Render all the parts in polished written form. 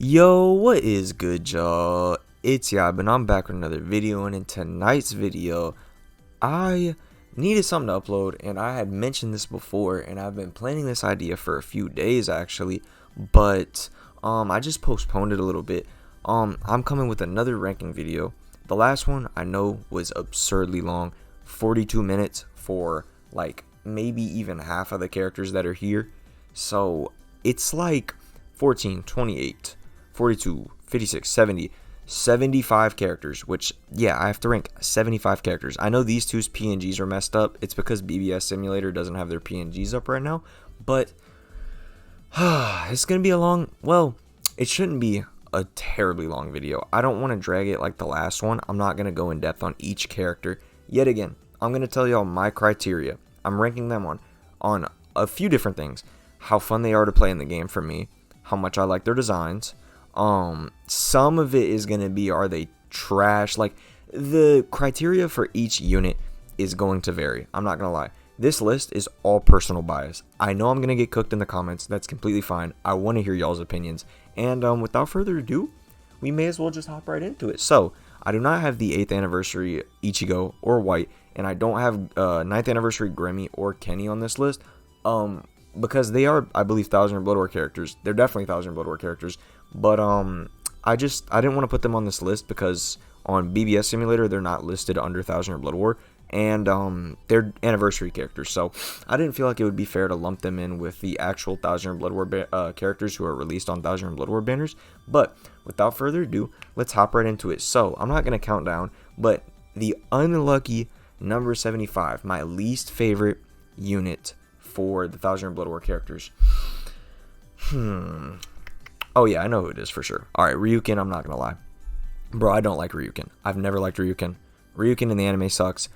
Yo, what is good, y'all? It's Yab, and I'm back with another video, and in tonight's video, I needed something to upload, and I had mentioned this before, and I've been planning this idea for a few days, actually, but, I just postponed it a little bit. I'm coming with another ranking video. The last one, I know, was absurdly long, 42 minutes for, like, maybe even half of the characters that are here, so it's like 14, 28, 42, 56, 70, 75 characters, which, yeah, I have to rank 75 characters. I know these two's PNGs are messed up. It's because BBS Simulator doesn't have their PNGs up right now, but it's going to be a long, well, it shouldn't be a terribly long video. I don't want to drag it like the last one. I'm not going to go in depth on each character. Yet again, I'm going to tell y'all my criteria. I'm ranking them on a few different things. How fun they are to play in the game for me, how much I like their designs. Some of it is going to be, are they trash? Like, the criteria for each unit is going to vary. I'm not going to lie. This list is all personal bias. I know I'm going to get cooked in the comments. That's completely fine. I want to hear y'all's opinions. And without further ado, we may as well just hop right into it. So, I do not have the 8th anniversary Ichigo or White, and I don't have 9th anniversary Grimmy or Kenny on this list. Because they are, I believe, Thousand Year Blood War characters. They're definitely Thousand Year Blood War characters. But I didn't want to put them on this list because on BBS Simulator they're not listed under Thousand Year Blood War, and they're anniversary characters. So I didn't feel like it would be fair to lump them in with the actual Thousand Year Blood War characters who are released on Thousand Year Blood War banners. But without further ado, let's hop right into it. So I'm not gonna count down, but the unlucky number 75, my least favorite unit for the Thousand Year Blood War characters. Oh yeah, I know who it is for sure. Alright, Ryukin, I'm not gonna lie. Bro, I don't like Ryukin. I've never liked Ryukin. Ryukin in the anime sucks.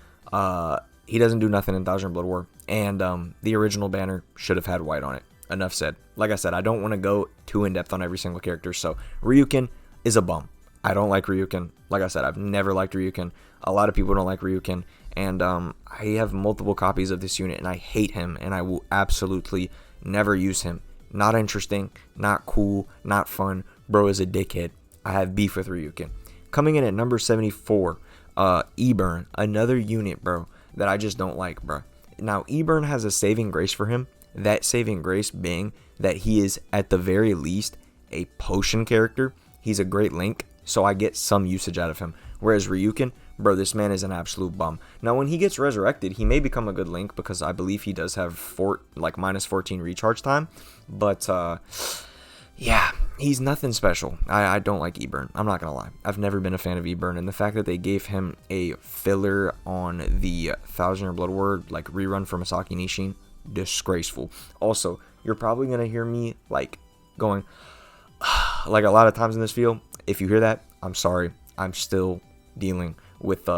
He doesn't do nothing in Thousand Year Blood War. And the original banner should have had White on it. Enough said. Like I said, I don't want to go too in-depth on every single character. So, Ryukin is a bum. I don't like Ryukin. Like I said, I've never liked Ryukin. A lot of people don't like Ryukin. And I have multiple copies of this unit, and I hate him, and I will absolutely never use him. Not interesting, not cool, not fun. Bro is a dickhead. I have beef with Ryukin. Coming in at number 74, Eburn, another unit, bro, that I just don't like, bro. Now, Eburn has a saving grace for him. That saving grace being that he is, at the very least, a potion character. He's a great link, so I get some usage out of him. Whereas Ryukin, bro, this man is an absolute bum. Now, when he gets resurrected, he may become a good link because I believe he does have minus 14 recharge time. But, yeah, he's nothing special. I don't like Eburn. I'm not going to lie. I've never been a fan of Eburn. And the fact that they gave him a filler on the Thousand Year Blood War, like, rerun for Masaki Nishin, disgraceful. Also, you're probably going to hear me, like, going, like a lot of times in this video. If you hear that, I'm sorry. I'm still dealing with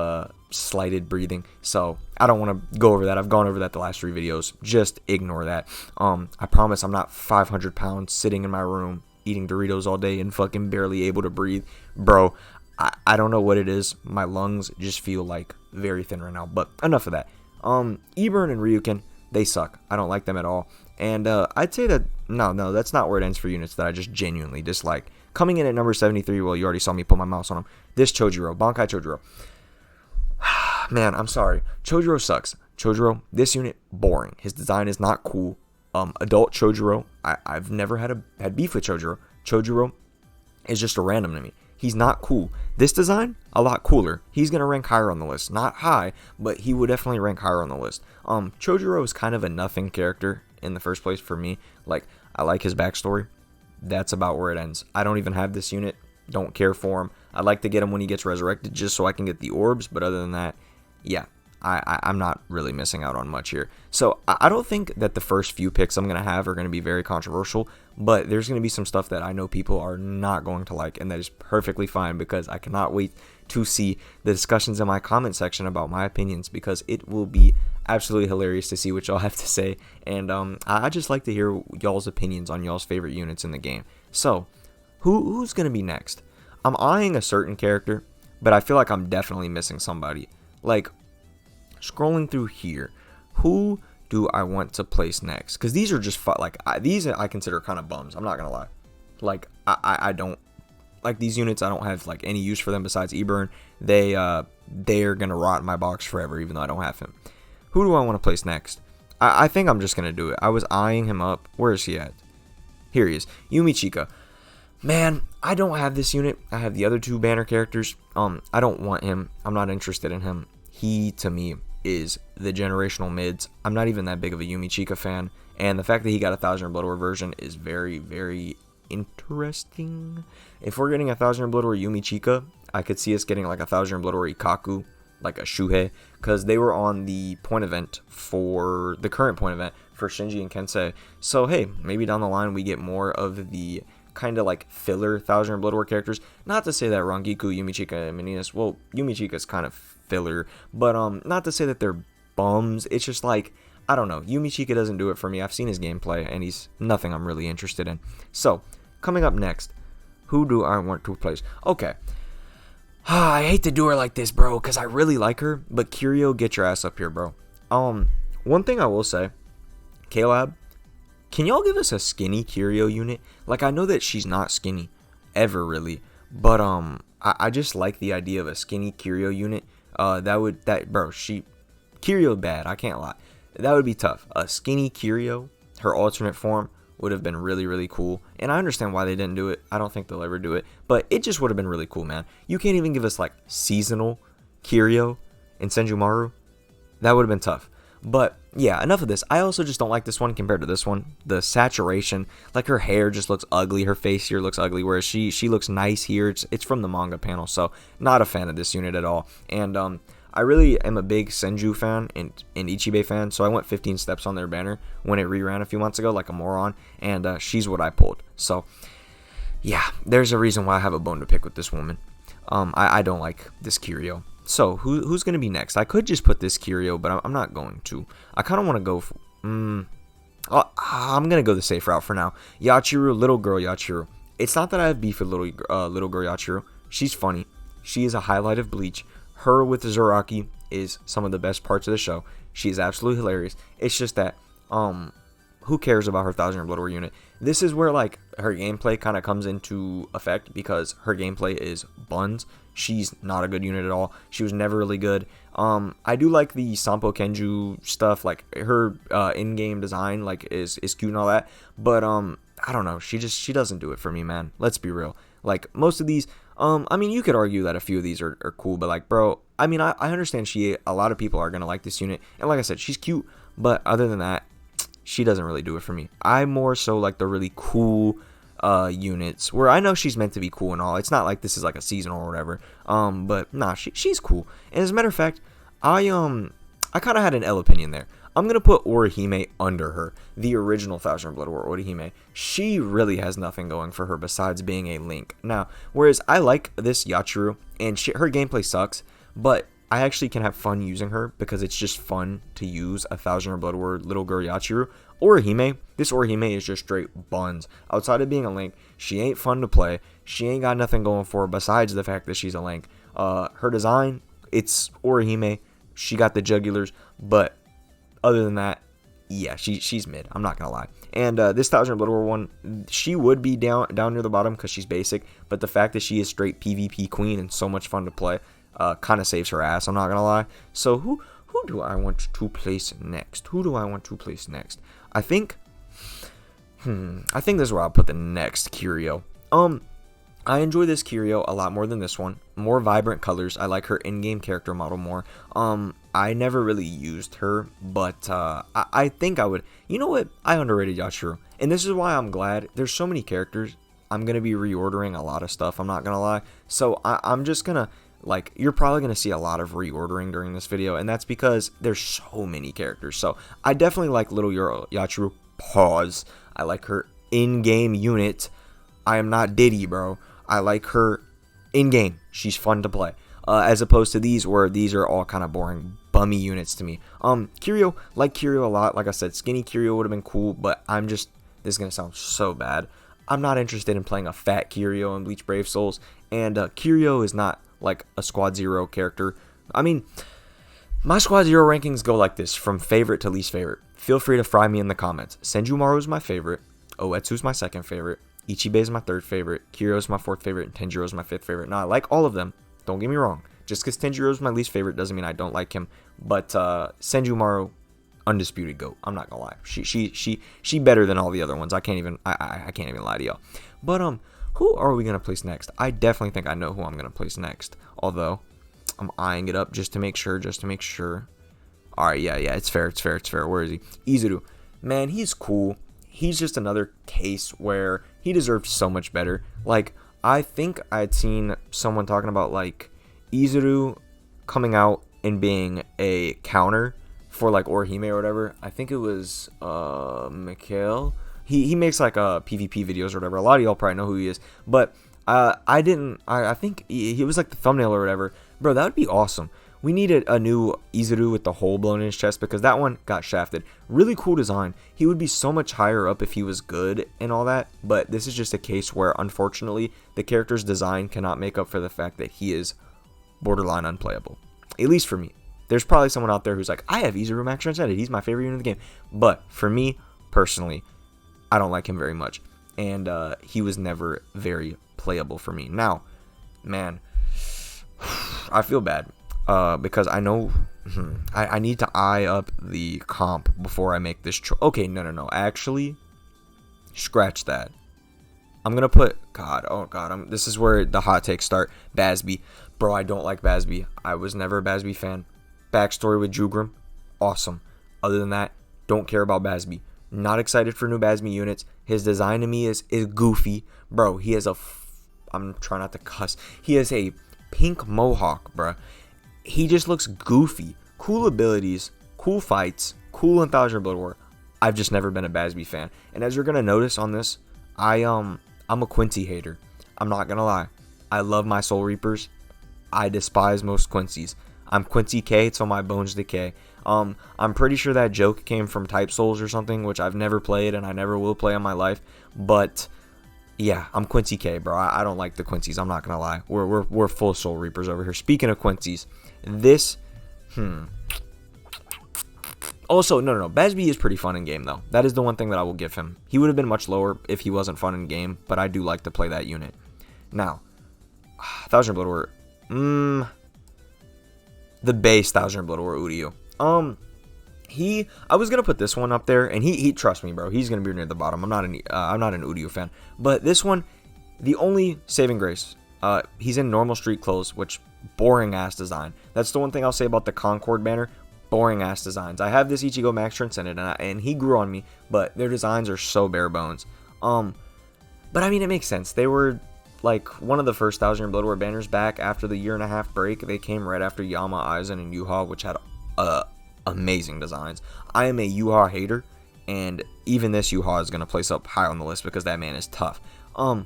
slighted breathing, so I don't want to go over that. I've gone over that the last 3 videos. Just ignore that. I promise I'm not 500 pounds sitting in my room eating Doritos all day and fucking barely able to breathe. Bro, I don't know what it is. My lungs just feel like very thin right now, but enough of that. Eburn and Ryukin, they suck. I don't like them at all. And I'd say that, no, that's not where it ends for units that I just genuinely dislike. Coming in at number 73, well, you already saw me put my mouse on him. This Chojiro, Bankai Chojiro. Man, I'm sorry. Chojiro sucks. Chojiro, this unit, boring. His design is not cool. Adult Chojiro, I've never had beef with Chojiro. Chojiro is just a random to me. He's not cool. This design, a lot cooler. He's going to rank higher on the list. Not high, but he would definitely rank higher on the list. Chojiro is kind of a nothing character in the first place for me. Like, I like his backstory. That's about where it ends. I don't even have this unit. Don't care for him. I'd like to get him when he gets resurrected just so I can get the orbs. But other than that, yeah, I'm not really missing out on much here. So I don't think that the first few picks I'm going to have are going to be very controversial. But there's going to be some stuff that I know people are not going to like. And that is perfectly fine because I cannot wait to see the discussions in my comment section about my opinions. Because it will be absolutely hilarious to see what y'all have to say. And I just like to hear y'all's opinions on y'all's favorite units in the game. So who's going to be next? I'm eyeing a certain character, but I feel like I'm definitely missing somebody. Like, scrolling through here, who do I want to place next? Because these are just these I consider kind of bums. I'm not gonna lie. Like, I don't like these units. I don't have like any use for them besides Eburn. They're gonna rot in my box forever, even though I don't have him. Who do I want to place next? I think I'm just gonna do it. I was eyeing him up. Where is he at? Here he is. Yumichika. Man, I don't have this unit. I have the other two banner characters. I don't want him. I'm not interested in him. He, to me, is the generational mids. I'm not even that big of a Yumichika fan. And the fact that he got a 1000 Blood War version is very, very interesting. If we're getting a 1000 Blood War Yumichika, I could see us getting like a 1000 Blood War Ikaku, like a Shuhei, because they were on the point event for the current point event for Shinji and Kensei. So hey, maybe down the line we get more of the kind of like filler 1000 Blood War characters. Not to say that Rangiku, Yumichika, and Meninas, well, Yumichika's kind of filler, but not to say that they're bums. It's just like, I don't know, Yumichika doesn't do it for me. I've seen his gameplay and he's nothing I'm really interested in. So coming up next, who do I want to place? Okay, I hate to do her like this, bro, because I really like her, but Kiryu, get your ass up here, bro. One thing I will say, Caleb, can y'all give us a skinny Kiryu unit? Like, I know that she's not skinny ever really, but I just like the idea of a skinny Kiryu unit. Kiryu bad, I can't lie. That would be tough. A skinny Kiryu, her alternate form, would have been really, really cool. And I understand why they didn't do it. I don't think they'll ever do it. But it just would have been really cool, man. You can't even give us, like, seasonal Kiryu in Senjumaru. That would have been tough. But, yeah, enough of this. I also just don't like this one compared to this one. The saturation, like, her hair just looks ugly. Her face here looks ugly, whereas she looks nice here. It's from the manga panel, so not a fan of this unit at all. And, I really am a big Senju fan and Ichibe fan, so I went 15 steps on their banner when it reran a few months ago like a moron, and she's what I pulled. So, yeah, there's a reason why I have a bone to pick with this woman. I don't like this Kiryu. So, who's going to be next? I could just put this Kiryu, but I'm not going to. I kind of want to go for... I'm going to go the safe route for now. Yachiru, little girl Yachiru. It's not that I have beef with little girl Yachiru. She's funny. She is a highlight of Bleach. Her with the Zaraki is some of the best parts of the show. She is absolutely hilarious. It's just that, who cares about her 1000 Blood War unit? This is where, like, her gameplay kind of comes into effect because her gameplay is buns. She's not a good unit at all. She was never really good. I do like the Sampo Kenju stuff, like, her in-game design, like, is cute and all that. But, I don't know. She doesn't do it for me, man. Let's be real. Like, most of these... I mean, you could argue that a few of these are cool, but like, bro, I mean, I understand a lot of people are going to like this unit, and like I said, she's cute, but other than that, she doesn't really do it for me. I more so like the really cool units, where I know she's meant to be cool and all. It's not like this is like a seasonal or whatever, but nah, she's cool. And as a matter of fact, I kind of had an L opinion there. I'm going to put Orihime under her, the original 1000 Blood War Orihime. She really has nothing going for her besides being a Link. Now, whereas I like this Yachiru, and her gameplay sucks, but I actually can have fun using her because it's just fun to use a 1000 Blood War little girl Yachiru. Orihime, this Orihime is just straight buns. Outside of being a Link, she ain't fun to play. She ain't got nothing going for her besides the fact that she's a Link. Her design, it's Orihime. She got the jugulars, but... other than that, yeah, she's mid. I'm not going to lie. And this 1000 Blood War one, she would be down near the bottom because she's basic. But the fact that she is straight PvP queen and so much fun to play kind of saves her ass. I'm not going to lie. So who do I want to place next? I think this is where I'll put the next Kiryu. I enjoy this Kiryu a lot more than this one. More vibrant colors. I like her in-game character model more. I never really used her, but I think I would. You know what? I underrated Yachiru. And this is why I'm glad. There's so many characters. I'm going to be reordering a lot of stuff. I'm not going to lie. So I'm just going to, like, you're probably going to see a lot of reordering during this video. And that's because there's so many characters. So I definitely like little Yachiru. Pause. I like her in-game unit. I am not Diddy, bro. I like her in-game. She's fun to play. As opposed to these, where these are all kind of boring, bummy units to me. Kiryu, like Kiryu a lot. Like I said, skinny Kiryu would have been cool, but this is going to sound so bad. I'm not interested in playing a fat Kiryu in Bleach Brave Souls, and Kiryu is not like a Squad Zero character. I mean, my Squad Zero rankings go like this, from favorite to least favorite. Feel free to fry me in the comments. Senjumaru is my favorite. Oetsu's my second favorite. Ichibe is my third favorite, Kiryu is my fourth favorite, and Tenjiro is my fifth favorite. Now, I like all of them. Don't get me wrong. Just because Tenjiro is my least favorite doesn't mean I don't like him. But Senjumaru, undisputed GOAT. I'm not gonna lie. She better than all the other ones. I can't even lie to y'all. But who are we gonna place next? I definitely think I know who I'm gonna place next. Although I'm eyeing it up just to make sure. All right, yeah, it's fair. Where is he? Izuru. Man, he's cool. He's just another case where he deserved so much better. Like, I think I'd seen someone talking about, like, Izuru coming out and being a counter for, like, Orihime or whatever. I think it was, Mikhail. He makes, like, PvP videos or whatever. A lot of y'all probably know who he is. But, I think he was, like, the thumbnail or whatever. Bro, that would be awesome. We needed a new Izuru with the hole blown in his chest because that one got shafted. Really cool design. He would be so much higher up if he was good and all that, but this is just a case where, unfortunately, the character's design cannot make up for the fact that he is borderline unplayable. At least for me. There's probably someone out there who's like, I have Izuru Max Transcended. He's my favorite unit in the game. But for me, personally, I don't like him very much. And he was never very playable for me. Now, man, I feel bad. Because I know I need to eye up the comp before I make this choice. Okay, no. Actually, scratch that. I'm going to put... this is where the hot takes start. Basby. Bro, I don't like Basby. I was never a Basby fan. Backstory with Jugrim. Awesome. Other than that, don't care about Basby. Not excited for new Basby units. His design to me is goofy. Bro, he has I'm trying not to cuss. He has a pink mohawk, bro. He just looks goofy. Cool abilities, cool fights, cool in Thousand Blood War. I've just never been a Basby fan. And as you're gonna notice on this, I'm a Quincy hater. I'm not gonna lie. I love my Soul Reapers. I despise most Quincy's. I'm Quincy K till my bones decay. I'm pretty sure that joke came from Type Souls or something, which I've never played and I never will play in my life. But yeah, I'm Quincy K, bro. I don't like the Quincy's. I'm not gonna lie. We're full Soul Reapers over here. Speaking of Quincy's, this, Also, no. Basby is pretty fun in game though. That is the one thing that I will give him. He would have been much lower if he wasn't fun in game, but I do like to play that unit. Now, Thousand Blood War. The base Thousand Blood War Udio. I was gonna put this one up there, and he trust me, bro. He's gonna be near the bottom. I'm not an Udio fan, but this one, the only saving grace, he's in normal street clothes, which boring ass design. That's the one thing I'll say about the Concord banner. Boring ass designs. I have this Ichigo Max Transcended, and he grew on me, but their designs are so bare bones. But I mean, it makes sense. They were like one of the first Thousand Blood War banners back after the 1.5-year break. They came right after Yama, Aizen, and Yuha, which had amazing designs. I am a Yuha hater, and even this Yuha is going to place up high on the list because that man is tough. But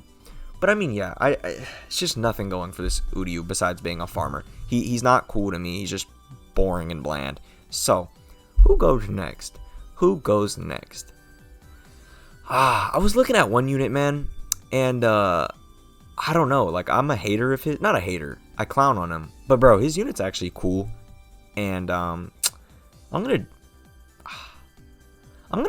I mean, yeah, it's just nothing going for this Udio besides being a farmer. He's not cool to me. He's just boring and bland. So, who goes next? I was looking at one unit, man, and I don't know. Like, I'm a hater of his. Not a hater. I clown on him. But bro, his unit's actually cool, and I'm gonna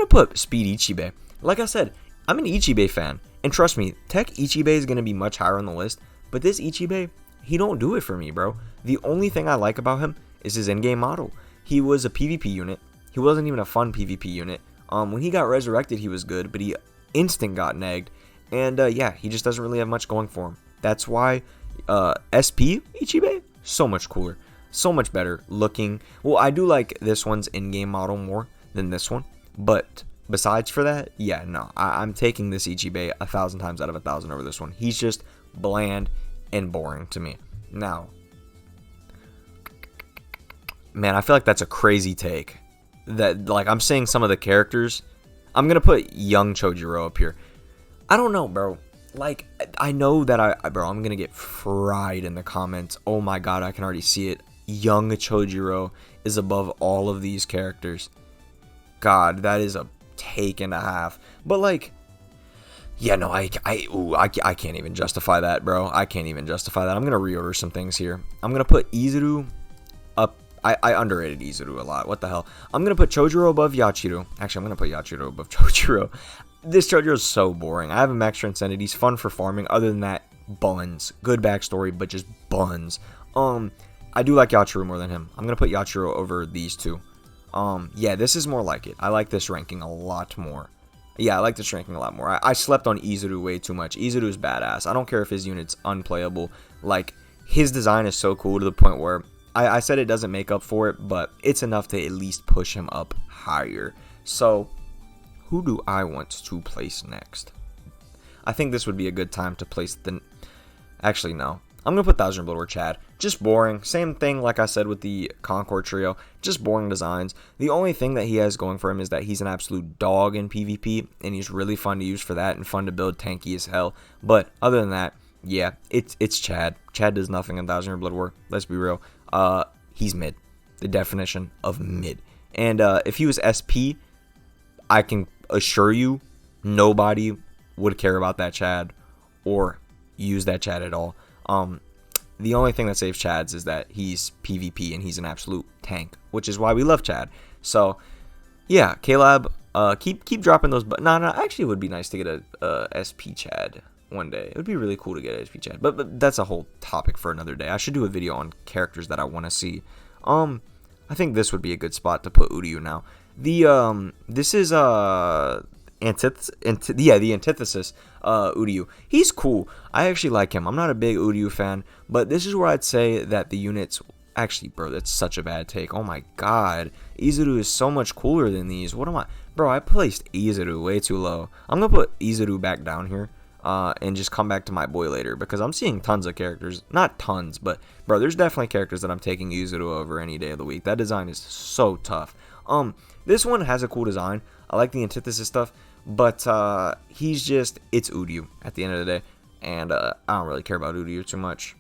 put Speed Ichibe. Like I said, I'm an Ichibe fan. And trust me, Tech Ichibe is going to be much higher on the list. But this Ichibe, he don't do it for me, bro. The only thing I like about him is his in-game model. He was a PvP unit. He wasn't even a fun PvP unit. When he got resurrected, he was good. But he instant got nagged. And yeah, he just doesn't really have much going for him. That's why SP Ichibe, so much cooler. So much better looking. Well, I do like this one's in-game model more than this one. But besides for that, yeah, no. I'm taking this Ichibe 1,000 times out of 1,000 over this one. He's just bland and boring to me. Now, man, I feel like that's a crazy take. That, like, I'm saying some of the characters. I'm going to put young Chojiro up here. I don't know, bro. Like, I know that I'm going to get fried in the comments. Oh my god, I can already see it. Young Chojiro is above all of these characters. God, that is a take and a half. But like, yeah, no, I can't even justify that, bro. I can't even justify that. I'm gonna reorder some things here. I'm gonna put Izuru up. I underrated Izuru a lot. What the hell? I'm gonna put Chojiro above Yachiru. Actually, I'm gonna put Yachiru above Chojiro. this JoJo is so boring. I have a max transcended. He's fun for farming. Other than that, buns. Good backstory, but just buns. I do like Yachiru more than him. I'm gonna put Yachiru over these two. Yeah, this is more like it. I like this ranking a lot more. Yeah, I like this ranking a lot more. I slept on Izuru way too much. Izuru is badass. I don't care if his unit's unplayable. Like, his design is so cool to the point where I said it doesn't make up for it, but it's enough to at least push him up higher. So, who do I want to place next? I think this would be a good time to place the... Actually, no. I'm going to put Thousand Blood War Chad. Just boring. Same thing like I said with the Concord Trio. Just boring designs. The only thing that he has going for him is that he's an absolute dog in PvP, and he's really fun to use for that and fun to build, tanky as hell. But other than that, yeah, it's Chad. Chad does nothing in Thousand Blood War. Let's be real. He's mid. The definition of mid. And if he was SP, I can assure you nobody would care about that Chad or use that Chad at all. The only thing that saves Chads is that he's PvP and he's an absolute tank, which is why we love Chad. So, yeah, K-Lab, keep dropping those. But no, actually, it would be nice to get a SP Chad one day. It would be really cool to get a SP Chad, but that's a whole topic for another day. I should do a video on characters that I want to see. I think this would be a good spot to put Uryu now. This is the antithesis, Uryu. He's cool. I actually like him. I'm not a big Uryu fan, but this is where I'd say that the units... Actually, bro, that's such a bad take. Oh my god. Izuru is so much cooler than these. What am I... Bro, I placed Izuru way too low. I'm going to put Izuru back down here and just come back to my boy later because I'm seeing tons of characters. Not tons, but, bro, there's definitely characters that I'm taking Izuru over any day of the week. That design is so tough. This one has a cool design. I like the antithesis stuff. But he's just, it's Uryu at the end of the day. And I don't really care about Uryu too much.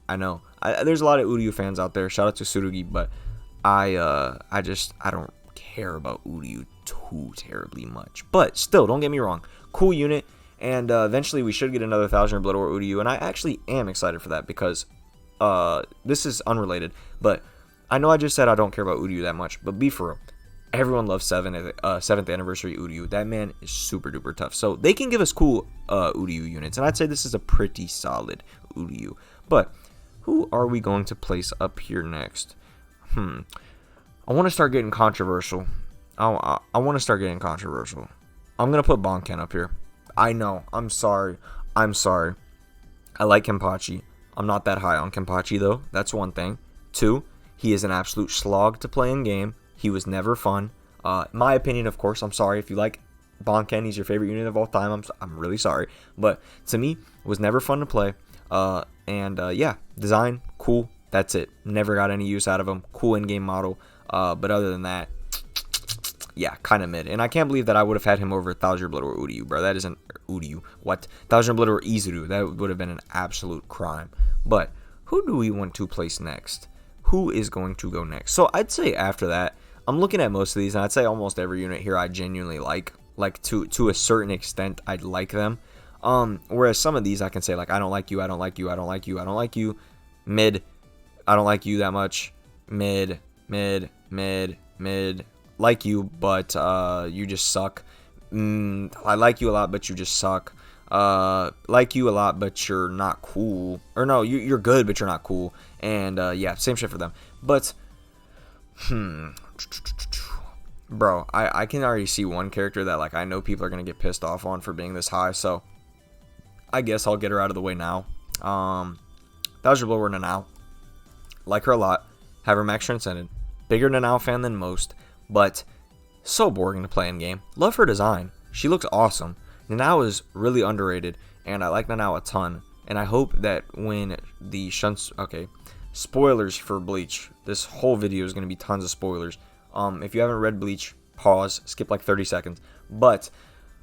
I know. There's a lot of Uryu fans out there. Shout out to Tsurugi. But I don't care about Uryu too terribly much. But still, don't get me wrong. Cool unit. And eventually we should get another Thousand Blood War Uryu. And I actually am excited for that because this is unrelated. But I know I just said I don't care about Uryu that much. But be for real. Everyone loves 7th anniversary Uryu. That man is super duper tough. So they can give us cool Uryu units. And I'd say this is a pretty solid Uryu. But who are we going to place up here next? I want to start getting controversial. I want to start getting controversial. I'm going to put Bonken up here. I know. I'm sorry. I like Kenpachi. I'm not that high on Kenpachi though. That's one thing. 2, he is an absolute slog to play in game. He was never fun. My opinion, of course. I'm sorry if you like Bonken. He's your favorite unit of all time. I'm really sorry. But to me, was never fun to play. Yeah, design, cool. That's it. Never got any use out of him. Cool in-game model. But other than that, yeah, kind of mid. And I can't believe that I would have had him over Thousand Blood or Uryu, bro. That isn't Uryu. What? Thousand Blood or Izuru. That would have been an absolute crime. But who do we want to place next? Who is going to go next? So I'd say after that, I'm looking at most of these, and I'd say almost every unit here I genuinely like to a certain extent, I'd like them. Whereas some of these I can say, like, I don't like you, I don't like you, I don't like you, I don't like you. Mid, I don't like you that much. Mid. Like you, but you just suck. I like you a lot, but you just suck. Like you a lot, but you're not cool. Or no, you're good, but you're not cool. And yeah, same shit for them. But bro, I can already see one character that, like, I know people are gonna get pissed off on for being this high, so I guess I'll get her out of the way now. That was your blower Nanao. Like her a lot. Have her max transcended. Bigger Nanao fan than most, but so boring to play in game. Love her design. She looks awesome. Nanao is really underrated, and I like Nanao a ton. And I hope that when the shunts... Okay, spoilers for Bleach. This whole video is going to be tons of spoilers. If you haven't read Bleach, pause, skip like 30 seconds. But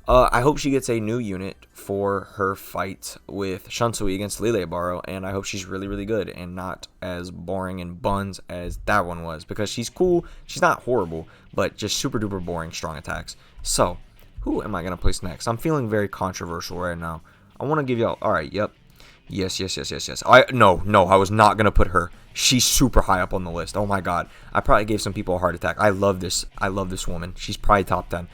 I hope she gets a new unit for her fight with Shunsui against Lilebaro, and I hope she's really, really good and not as boring and buns as that one was, because she's cool, she's not horrible, but just super duper boring strong attacks. So, who am I going to place next? I'm feeling very controversial right now. I want to give y'all, alright, yep. Yes. No, I was not going to put her. She's super high up on the list. Oh my god. I probably gave some people a heart attack. I love this woman. She's probably top 10.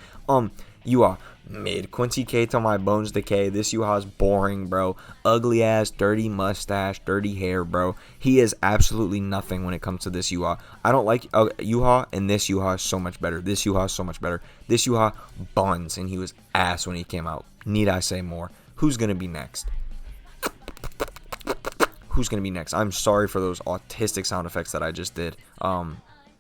Yuha, mid. Quincy K till my bones decay. This Yuha's boring, bro. Ugly ass, dirty mustache, dirty hair, bro. He is absolutely nothing when it comes to this Yuha. I don't like Yuha, and this Yuha is so much better. This Yuha is so much better. This Yuha buns, and he was ass when he came out. Need I say more? Who's gonna be next? Who's gonna be next? I'm sorry for those autistic sound effects that I just did.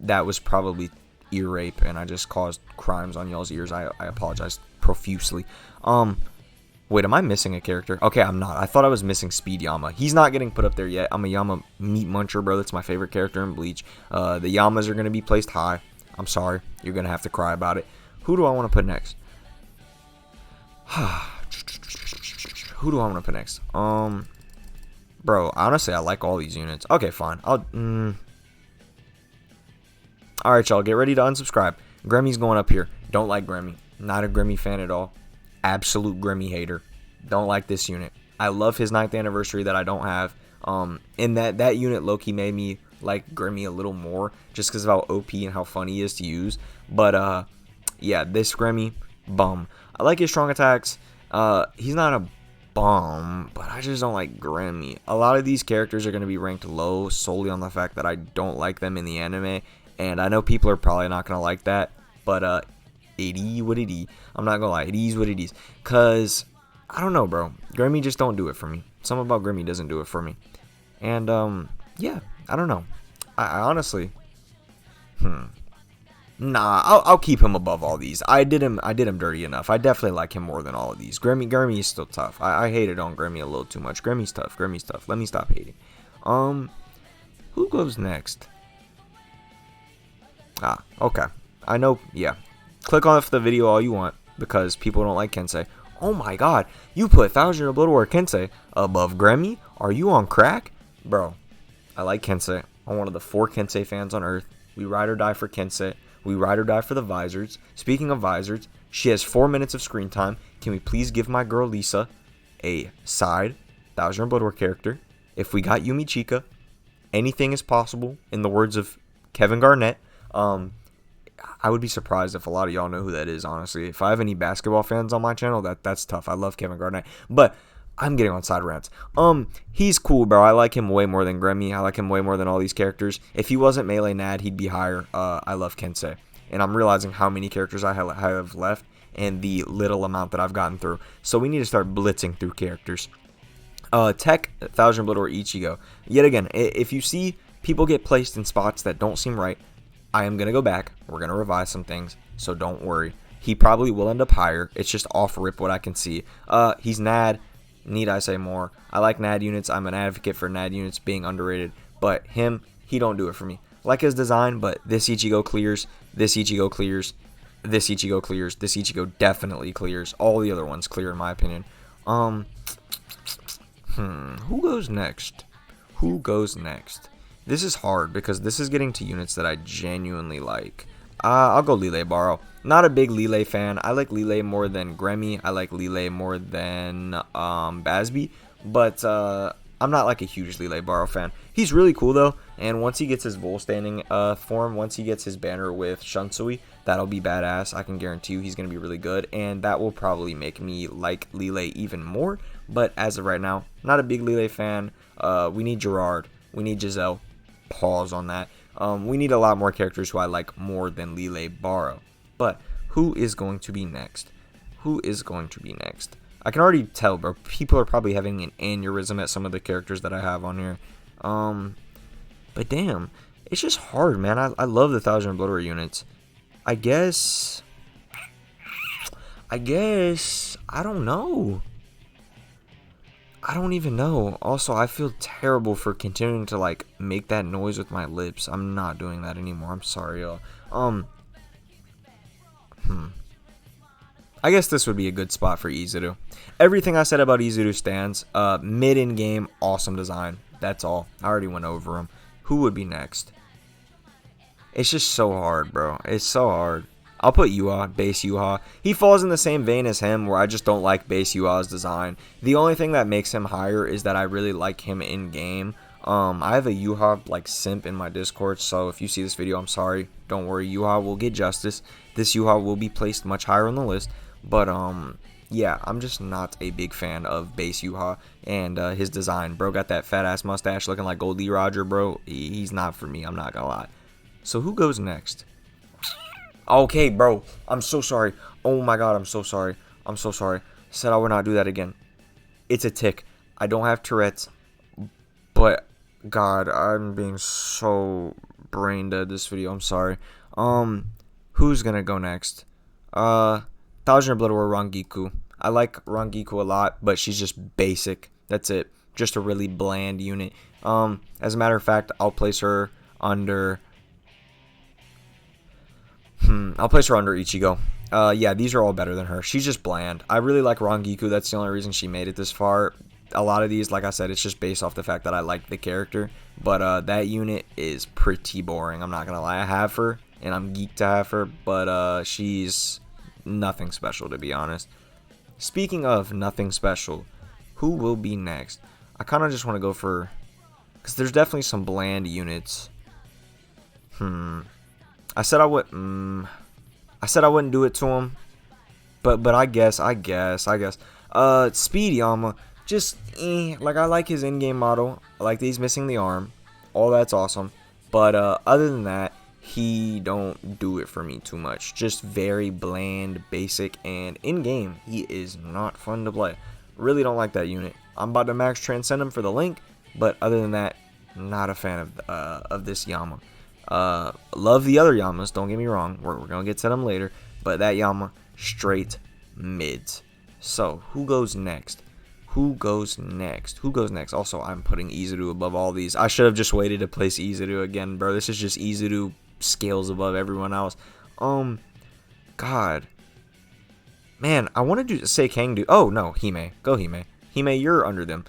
That was probably ear rape, and I just caused crimes on y'all's ears. I apologize profusely. Wait, am I missing a character? Okay, I'm not. I thought I was missing Speed Yama. He's not getting put up there yet. I'm a Yama meat muncher, bro. That's my favorite character in Bleach. The Yamas are gonna be placed high. I'm sorry. You're gonna have to cry about it. Who do I want to put next? Who do I want to put next? Bro, honestly, I like all these units. Okay, fine. Alright, y'all, get ready to unsubscribe. Gremmy's going up here. Don't like Grimmy. Not a Grimmy fan at all. Absolute Grimmy hater. Don't like this unit. I love his 9th anniversary that I don't have. And that unit low-key made me like Grimmy a little more, just because of how OP and how fun he is to use. But, yeah, this Grimmy, bum. I like his strong attacks. He's not a bum, but I just don't like Grimmy. A lot of these characters are going to be ranked low solely on the fact that I don't like them in the anime. And I know people are probably not going to like that, but it is what it is. I'm not going to lie, it is what it is. Because, I don't know, bro. Grimmy just don't do it for me. Something about Grimmy doesn't do it for me. And, yeah, I don't know. I honestly, nah, I'll keep him above all these. I did him dirty enough. I definitely like him more than all of these. Grimmy is still tough. I hated on Grimmy a little too much. Grimmy's tough. Let me stop hating. Who goes next? Okay. I know, yeah. Click off the video all you want, because people don't like Kensei. Oh my god, you put 1000 Blood War Kensei above Grimmy? Are you on crack? Bro, I like Kensei. I'm one of the 4 Kensei fans on Earth. We ride or die for Kensei. We ride or die for the Visors. Speaking of Visors, she has 4 minutes of screen time. Can we please give my girl Lisa a side 1000 Blood War character? If we got Yumi Chika, anything is possible, in the words of Kevin Garnett. I would be surprised if a lot of y'all know who that is, honestly. If I have any basketball fans on my channel, that's tough. I love Kevin Garnett. But I'm getting on side rants. He's cool, bro. I like him way more than Grimmy. I like him way more than all these characters. If he wasn't Melee Nad, he'd be higher. I love Kensei. And I'm realizing how many characters I have left and the little amount that I've gotten through. So we need to start blitzing through characters. Tech 1000 Blood or Ichigo. Yet again, if you see people get placed in spots that don't seem right, I am going to go back. We're going to revise some things, so don't worry. He probably will end up higher. It's just off rip what I can see. He's Nad. Need I say more? I like Nad units. I'm an advocate for Nad units being underrated. But him, he don't do it for me. Like his design, but this Ichigo clears. This Ichigo clears. This Ichigo clears. This Ichigo definitely clears. All the other ones clear in my opinion. Who goes next? Who goes next? This is hard because this is getting to units that I genuinely like. I'll go Lille Baro. Not a big Lille fan. I like Lille more than Grimmy. I like Lille more than Basby. But I'm not like a huge Lille Baro fan. He's really cool though. And once he gets his Vol standing form, once he gets his banner with Shunsui, that'll be badass. I can guarantee you he's going to be really good. And that will probably make me like Lille even more. But as of right now, not a big Lille fan. We need Gerard. We need Giselle. Pause on that. We need a lot more characters who I like more than Lille Baro. But who is going to be next? Who is going to be next? I can already tell, bro. People are probably having an aneurysm at some of the characters that I have on here. But damn, it's just hard, man. I love the 1000 Blood War units. I guess I don't know. I don't even know. Also, I feel terrible for continuing to like make that noise with my lips. I'm not doing that anymore. I'm sorry, y'all. I guess this would be a good spot for Izuru. Everything I said about Izuru stands. Mid in game, awesome design. That's all. I already went over him. Who would be next? It's just so hard, bro. It's so hard. I'll put Yuha, base Yuha. He falls in the same vein as him where I just don't like base Yuha's design. The only thing that makes him higher is that I really like him in game. I have a Yuha like simp in my Discord, so if you see this video, I'm sorry. Don't worry, Yuha will get justice. This Yuha will be placed much higher on the list. But yeah, I'm just not a big fan of base Yuha and his design. Bro got that fat ass mustache looking like Goldie Roger, bro. He's not for me, I'm not gonna lie. So who goes next? Okay, bro, I'm so sorry. Oh my god, I'm so sorry. I'm so sorry. Said I would not do that again. It's a tick. I don't have Tourette's, but god, I'm being so brain dead this video. I'm sorry. Who's gonna go next? Thousand Blood or Rangiku. I like Rangiku a lot, but she's just basic. That's it. Just a really bland unit. As a matter of fact, I'll place her under Ichigo. Yeah, these are all better than her. She's just bland. I really like Rangiku. That's the only reason she made it this far. A lot of these, like I said, it's just based off the fact that I like the character. But that unit is pretty boring. I'm not gonna lie. I have her, and I'm geeked to have her, but she's nothing special, to be honest. Speaking of nothing special, who will be next? I kind of just want to go for, because there's definitely some bland units. I said I wouldn't do it to him, but I guess. Speed Yama, just like, I like his in-game model. I like that he's missing the arm. All that's awesome, but other than that, he don't do it for me too much. Just very bland, basic, and in-game, he is not fun to play. Really don't like that unit. I'm about to max transcend him for the link, but other than that, not a fan of this Yama. Love the other Yamas, don't get me wrong. We're gonna get to them later, but that Yama, straight mids. So, who goes next? Also, I'm putting Izuru above all these. I should have just waited to place Izuru again, bro. This is just Izuru scales above everyone else. God. Man, I wanted to say Kangdu. Oh, no, Hime. Go Hime. Hime, you're under them.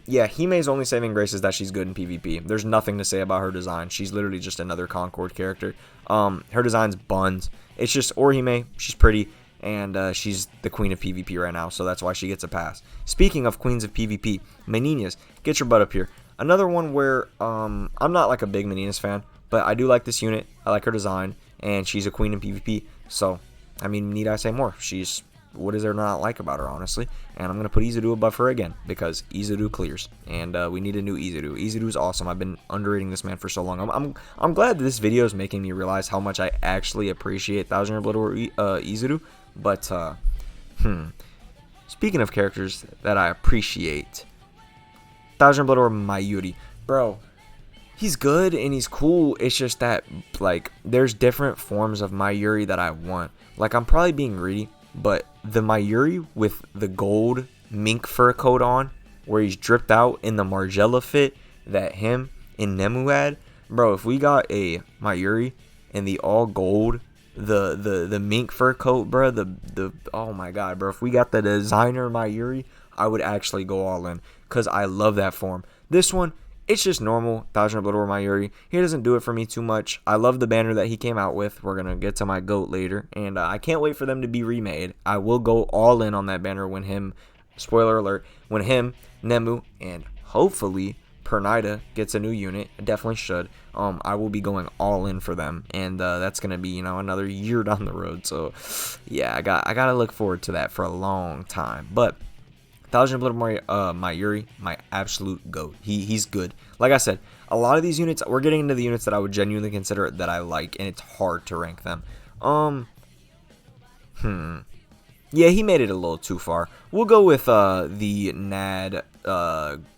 Yeah, Hime's only saving grace is that she's good in PvP. There's nothing to say about her design. She's literally just another Concord character. Her design's buns. It's just Orihime. She's pretty, and she's the queen of PvP right now, so that's why she gets a pass. Speaking of queens of PvP, Meninas, get your butt up here. Another one where I'm not like a big Meninas fan, but I do like this unit. I like her design, and she's a queen in PvP. So, I mean, need I say more? She's, what is there not like about her, honestly? And I'm going to put Izuru above her again, because Izuru clears, and we need a new Izuru. Izuru's awesome. I've been underrating this man for so long. I'm glad that this video is making me realize how much I actually appreciate Thousand Year Blood War Izuru, but, speaking of characters that I appreciate, Thousand Year Blood War Mayuri. Bro, he's good and he's cool. It's just that, like, there's different forms of Mayuri that I want. Like, I'm probably being greedy, but the Mayuri with the gold mink fur coat on, where he's dripped out in the Margella fit that him and Nemu had, bro, if we got a Mayuri in the all gold, the mink fur coat, bro, the oh my god, bro, if we got the designer Mayuri, I would actually go all in, because I love that form. This one, it's just normal Thousand Blood War Mayuri. He doesn't do it for me too much. I love the banner that he came out with. We're going to get to my GOAT later. And I can't wait for them to be remade. I will go all in on that banner when him, spoiler alert, when him, Nemu, and hopefully Pernida gets a new unit. It definitely should. I will be going all in for them. And that's going to be, another year down the road. So, yeah, I got to look forward to that for a long time. But Thousand Blood Mayuri, my absolute GOAT. He's good. Like I said, a lot of these units, we're getting into the units that I would genuinely consider that I like, and it's hard to rank them. Yeah, he made it a little too far. We'll go with the Nad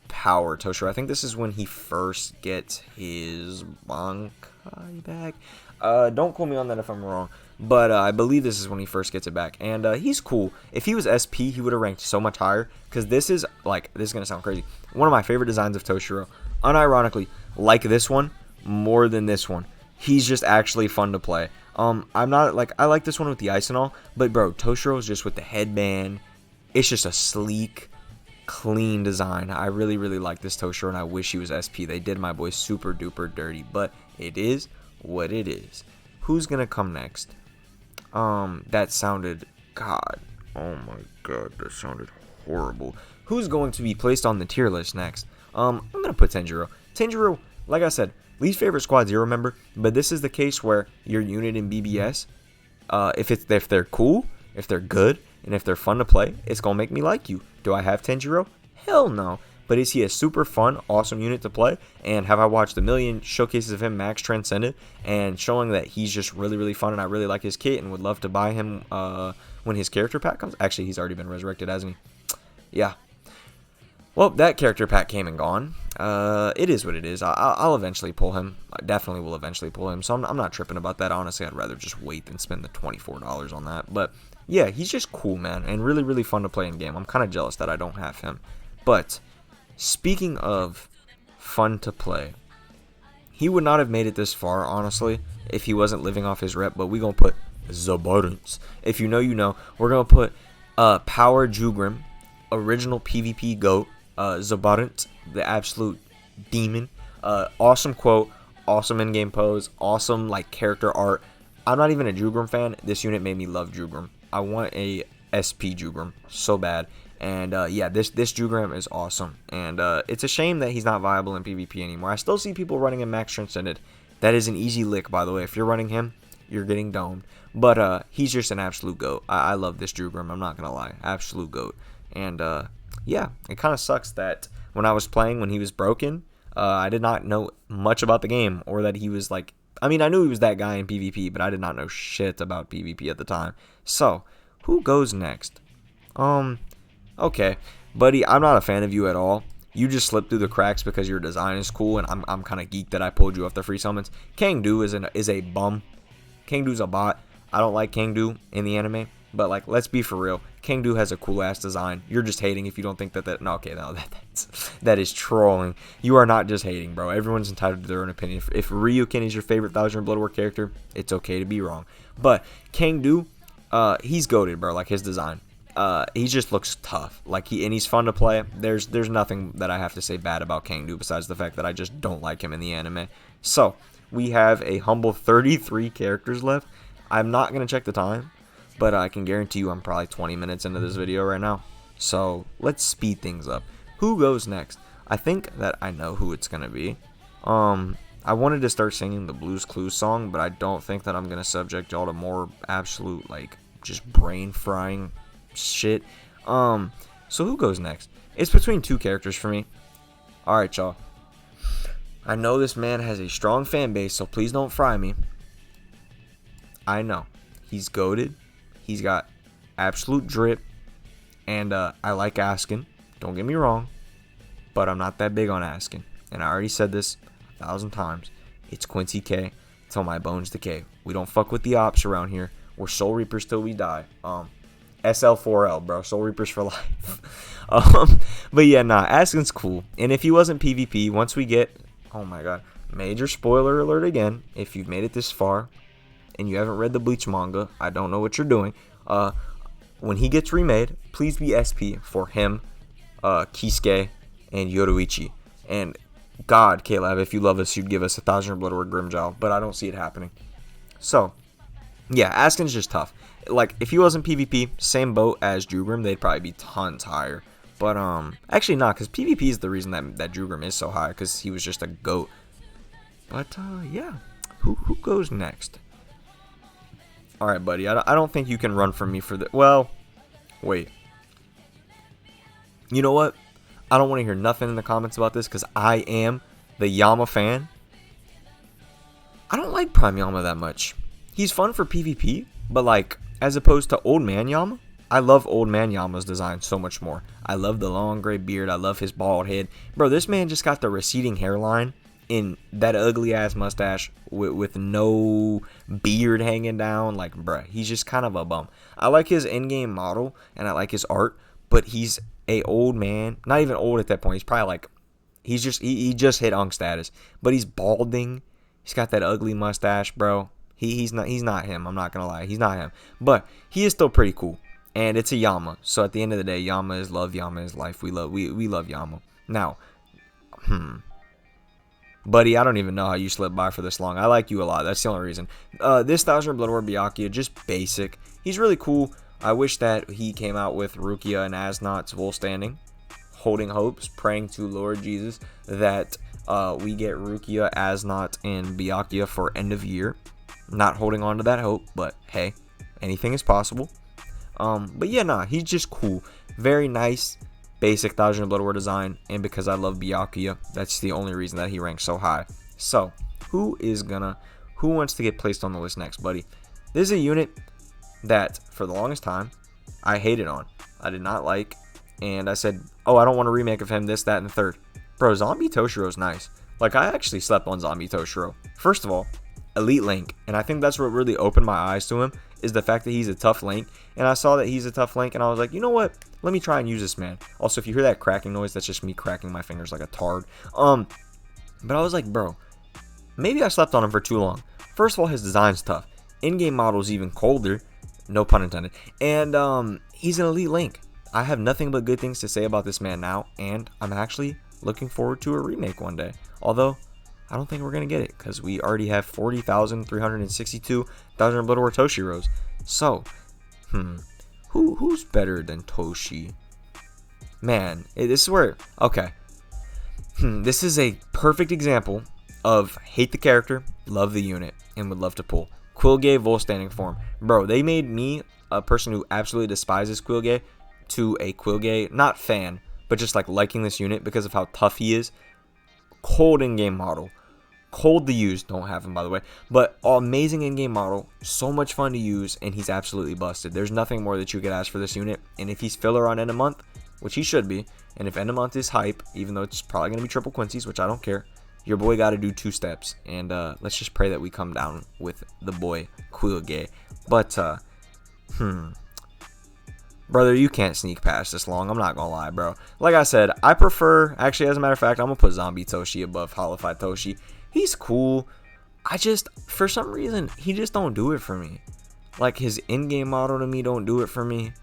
Power Toshiro. I think this is when he first gets his Bankai back. Don't quote me on that if I'm wrong. But I believe this is when he first gets it back. And he's cool. If he was SP, he would have ranked so much higher. Because this is, like, this is going to sound crazy, one of my favorite designs of Toshiro. Unironically, like this one more than this one. He's just actually fun to play. I'm not, like, I like this one with the ice and all. But, bro, Toshiro's just with the headband. It's just a sleek, clean design. I really, really like this Toshiro, and I wish he was SP. They did my boy super duper dirty. But it is what it is. Who's going to come next? That sounded, God, oh my god, that sounded horrible. Who's going to be placed on the tier list next? I'm gonna put Tenjiro. Tenjiro, like I said, least favorite squad 0 member, but this is the case where your unit in BBS, if they're cool, if they're good, And if they're fun to play, it's going to make me like you. Do I have Tanjiro? Hell no. But is he a super fun, awesome unit to play? And have I watched a million showcases of him max transcended and showing that he's just really, really fun and I really like his kit and would love to buy him when his character pack comes? Actually, he's already been resurrected, hasn't he? Yeah. Well, that character pack came and gone. It is what it is. I'll eventually pull him. I definitely will eventually pull him. So I'm not tripping about that. Honestly, I'd rather just wait than spend the $24 on that. But yeah, he's just cool, man. And really, really fun to play in game. I'm kind of jealous that I don't have him. But speaking of fun to play, he would not have made it this far, honestly, if he wasn't living off his rep. But we're going to put Zabarans. If you know, you know. We're going to put Power Jugrim, original PvP GOAT. Zabarant, the absolute demon. Awesome quote, awesome in-game pose, awesome like character art. I'm not even a Jugrim fan. This unit made me love Jugrim. I want a SP Jugrim so bad. And yeah, this Jugrim is awesome. And it's a shame that he's not viable in PvP anymore. I still see people running him max transcended. That is an easy lick, by the way. If you're running him, you're getting domed. But he's just an absolute GOAT. I love this Jugrim. I'm not going to lie. Absolute GOAT. And yeah, it kind of sucks that when I was playing when he was broken, I did not know much about the game or that he was like, I mean, I knew he was that guy in PvP, but I did not know shit about PvP at the time. So, who goes next? Okay, buddy, I'm not a fan of you at all. You just slipped through the cracks because your design is cool, and I'm kind of geeked that I pulled you off the free summons. Kangdu is a bum. Kangdu's a bot. I don't like Kangdu in the anime. But, like, let's be for real. Kangdu has a cool-ass design. You're just hating if you don't think that... No, okay, no, that is trolling. You are not just hating, bro. Everyone's entitled to their own opinion. If Ryukin is your favorite Thousand Blood War character, it's okay to be wrong. But Kangdu, he's goated, bro, like his design. He just looks tough. Like, he's fun to play. There's nothing that I have to say bad about Kangdu besides the fact that I just don't like him in the anime. So, we have a humble 33 characters left. I'm not going to check the time. But I can guarantee you I'm probably 20 minutes into this video right now. So let's speed things up. Who goes next? I think that I know who it's going to be. I wanted to start singing the Blues Clues song, but I don't think that I'm going to subject y'all to more absolute, like, just brain frying shit. So who goes next? It's between two characters for me. Alright, y'all. I know this man has a strong fan base, so please don't fry me. I know. He's goated. He's got absolute drip, and I like Askin. Don't get me wrong, but I'm not that big on Askin. And I already said this 1,000 times. It's Quincy K till my bones decay. We don't fuck with the ops around here. We're Soul Reapers till we die. SL4L, bro. Soul Reapers for life. But yeah, nah, Askin's cool. And if he wasn't PvP, once we get... Oh my god. Major spoiler alert again. If you've made it this far... and you haven't read the Bleach manga, I don't know what you're doing. When he gets remade, please be SP for him, Kisuke, and Yoruichi. And God, Caleb, if you love us, you'd give us 1,000 Blood War Grimmjow, but I don't see it happening. So, yeah, Askin's just tough. Like, if he wasn't PvP, same boat as Jugrim, they'd probably be tons higher. But, actually not, because PvP is the reason that Jugrim is so high, because he was just a goat. But, yeah. Who goes next? Alright, buddy, I don't think you can run from me for the... Well, wait. You know what? I don't want to hear nothing in the comments about this because I am the Yama fan. I don't like Prime Yama that much. He's fun for PvP, but like, as opposed to Old Man Yama, I love Old Man Yama's design so much more. I love the long gray beard. I love his bald head. Bro, this man just got the receding hairline in that ugly ass mustache with no beard hanging down. Like, bruh, he's just kind of a bum. I like his in-game model and I like his art, but he's a old man. Not even old at that point. He's probably like, he just hit Unk status, but he's balding. He's got that ugly mustache, bro. He's not him. I'm not gonna lie, he's not him, but he is still pretty cool. And it's a Yama, so at the end of the day, Yama is love, Yama is life. We love Yama. Now, buddy, I don't even know how you slipped by for this long. I like you a lot. That's the only reason. This 1,000 Blood War Byakuya, just basic. He's really cool. I wish that he came out with Rukia and Asnot's full standing. Holding hopes, praying to Lord Jesus that we get Rukia, Asnot, and Byakuya for end of year. Not holding on to that hope, but hey, anything is possible. But yeah, nah, he's just cool. Very nice, basic Thousand Blood War design. And because I love Byakuya, that's the only reason that he ranks so high. So, who wants to get placed on the list next, buddy? This is a unit that, for the longest time, I hated on. I did not like. And I said, oh, I don't want a remake of him, this, that, and the third. Bro, Zombie Toshiro's nice. Like, I actually slept on Zombie Toshiro. First of all, Elite Link. And I think that's what really opened my eyes to him, is the fact that he's a tough Link. And I saw that he's a tough Link, and I was like, you know what? Let me try and use this man. Also, if you hear that cracking noise, that's just me cracking my fingers like a tard. But I was like, bro, maybe I slept on him for too long. First of all, his design's tough. In-game model's even colder. No pun intended. And he's an Elite Link. I have nothing but good things to say about this man now, and I'm actually looking forward to a remake one day. Although, I don't think we're going to get it, because we already have 40,362 Thousand Blood War Toshiros. So, who's better than Toshi? Man, this is where, okay. This is a perfect example of hate the character, love the unit, and would love to pull. Quilgay Vol standing form. Bro, they made me, a person who absolutely despises Quilgay, to a Quilgay, not fan, but just like liking this unit because of how tough he is. Cold in-game model. Cold to use. Don't have him, by the way. But amazing in-game model. So much fun to use, and he's absolutely busted. There's nothing more that you could ask for this unit. And if he's filler on end of month, which he should be, and if end of month is hype, even though it's probably going to be triple Quincy's, which I don't care, your boy got to do 2 steps. And let's just pray that we come down with the boy Quilgay. But, brother, you can't sneak past this long. I'm not going to lie, bro. Like I said, I prefer, actually, as a matter of fact, I'm going to put Zombie Toshi above Holified Toshi. He's cool. For some reason, he just don't do it for me. Like, his in-game model to me don't do it for me.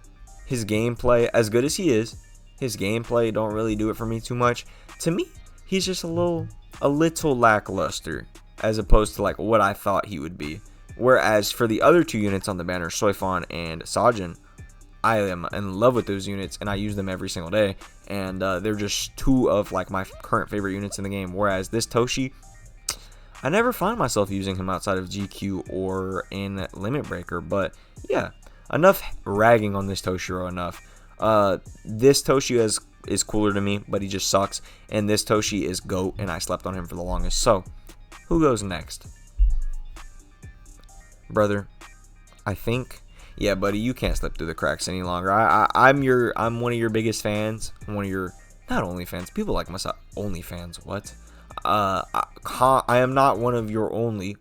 His gameplay, as good as he is, his gameplay don't really do it for me too much. To me, he's just a little lackluster, as opposed to, like, what I thought he would be. Whereas, for the other 2 units on the banner, Soifon and Sajin, I am in love with those units, and I use them every single day. And they're just 2 of, like, my current favorite units in the game. Whereas this Toshi, I never find myself using him outside of GQ or in Limit Breaker. But yeah, enough ragging on this Toshiro. Enough. This Toshi is cooler to me, but he just sucks. And this Toshi is GOAT, and I slept on him for the longest. So, who goes next? Brother, I think, yeah, buddy, you can't slip through the cracks any longer. I'm one of your biggest fans. I'm one of your, not only fans, people like myself, only fans, what? I am not one of your only,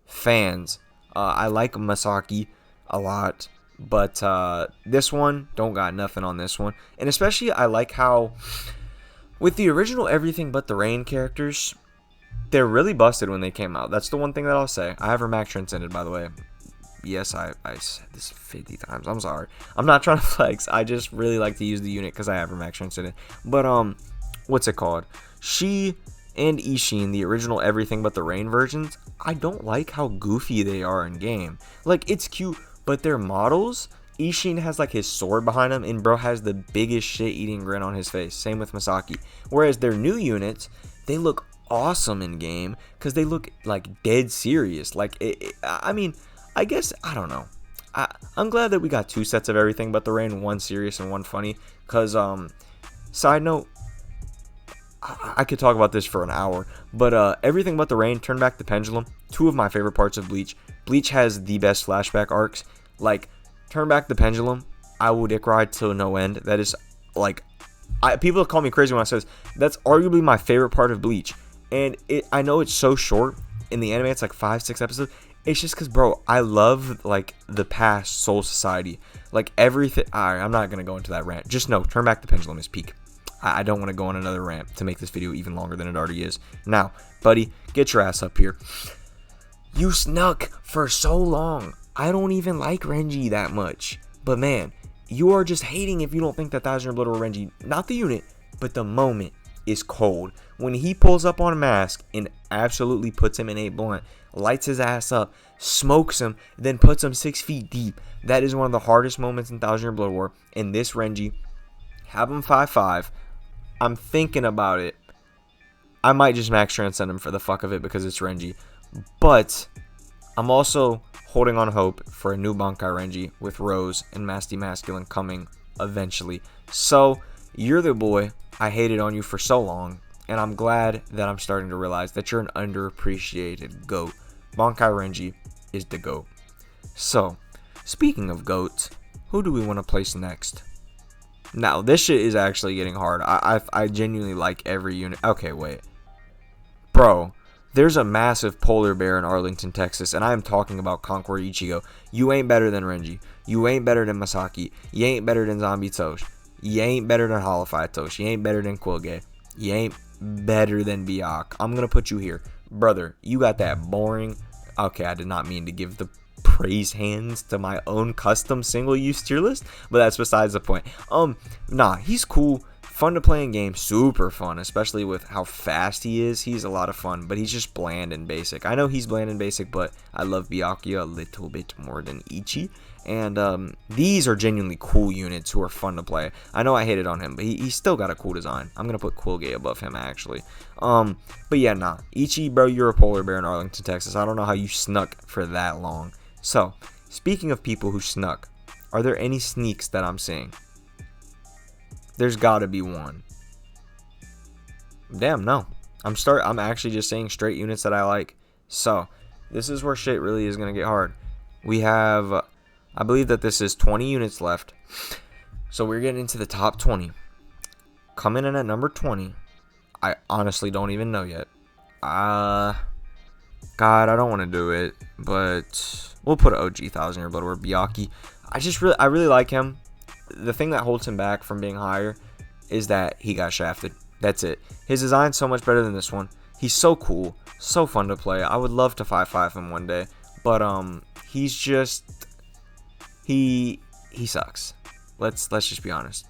fans. I like Masaki a lot, but this one, don't got nothing on this one. And especially, I like how, with the original Everything But the Rain characters, they're really busted when they came out. That's the one thing that I'll say. I have her Max Transcended, by the way. Yes, I said this 50 times. I'm sorry. I'm not trying to flex. I just really like to use the unit because I have her Max Transcended. But, what's it called? She and Ishin, the original Everything But the Rain versions, I don't like how goofy they are in game. Like, it's cute, but their models, Ishin has like his sword behind him, and bro has the biggest shit-eating grin on his face. Same with Masaki. Whereas their new units, they look awesome in game because they look like dead serious. Like, I mean, I guess, I don't know. I'm glad that we got 2 sets of Everything But the Rain, 1 serious and 1 funny. Because, side note, I could talk about this for an hour. But Everything But the Rain, Turn Back the Pendulum, 2 of my favorite parts of Bleach. Bleach has the best flashback arcs. Like, Turn Back the Pendulum, I will dick ride to no end. That is, like, people call me crazy when I say this. That's arguably my favorite part of Bleach. And I know it's so short. In the anime, it's like 5-6 episodes. It's just because, bro, I love, like, the past Soul Society. Like, everything. Alright, I'm not going to go into that rant. Just know, Turn Back the Pendulum is peak. I don't want to go on another rant to make this video even longer than it already is. Now, buddy, get your ass up here. You snuck for so long. I don't even like Renji that much. But, man, you are just hating if you don't think that Thousand Blood or Renji, not the unit, but the moment, is cold. When he pulls up on a mask and absolutely puts him in a blunt, lights his ass up, smokes him, then puts him 6 feet deep. That is one of the hardest moments in Thousand Blood War. And this Renji, have him 5-5. I'm thinking about it. I might just max transcend him for the fuck of it because it's Renji. But I'm also holding on hope for a new Bankai Renji with Rose and Masty Masculine coming eventually. So, you're the boy. I hated on you for so long, and I'm glad that I'm starting to realize that you're an underappreciated GOAT. Bankai Renji is the GOAT. So, speaking of GOATs, who do we want to place next? Now, this shit is actually getting hard. I genuinely like every unit. Okay, wait. Bro, there's a massive polar bear in Arlington, Texas, and I am talking about Conqueror Ichigo. You ain't better than Renji. You ain't better than Masaki. You ain't better than Zombie Tosh. You ain't better than Holofy Tosh. You ain't better than Quilge. You ain't better than Byakuya. I'm going to put you here. Brother, you got that boring... Okay, I did not mean to give the praise hands to my own custom single-use tier list, but that's besides the point. Nah, he's cool. Fun to play in game, super fun, especially with how fast he is. He's a lot of fun, but he's just bland and basic. I know he's bland and basic, but I love Byakuya a little bit more than Ichi. And these are genuinely cool units who are fun to play. I know I hated on him, but he's still got a cool design. I'm going to put Quilge above him, actually. But yeah, nah. Ichi, bro, you're a polar bear in Arlington, Texas. I don't know how you snuck for that long. So, speaking of people who snuck, are there any sneaks that I'm seeing? There's got to be one. Damn, no. I'm actually just saying straight units that I like. So, this is where shit really is going to get hard. We have, I believe that this is 20 units left. So, we're getting into the top 20. Coming in at number 20. I honestly don't even know yet. God, I don't want to do it. But, we'll put an OG 1000-year Blood War Byakuya. I really like him. The thing that holds him back from being higher is that he got shafted. That's it. His design's so much better than this one. He's so cool, so fun to play. I would love to 5-5 him one day, but he's just he sucks. Let's just be honest.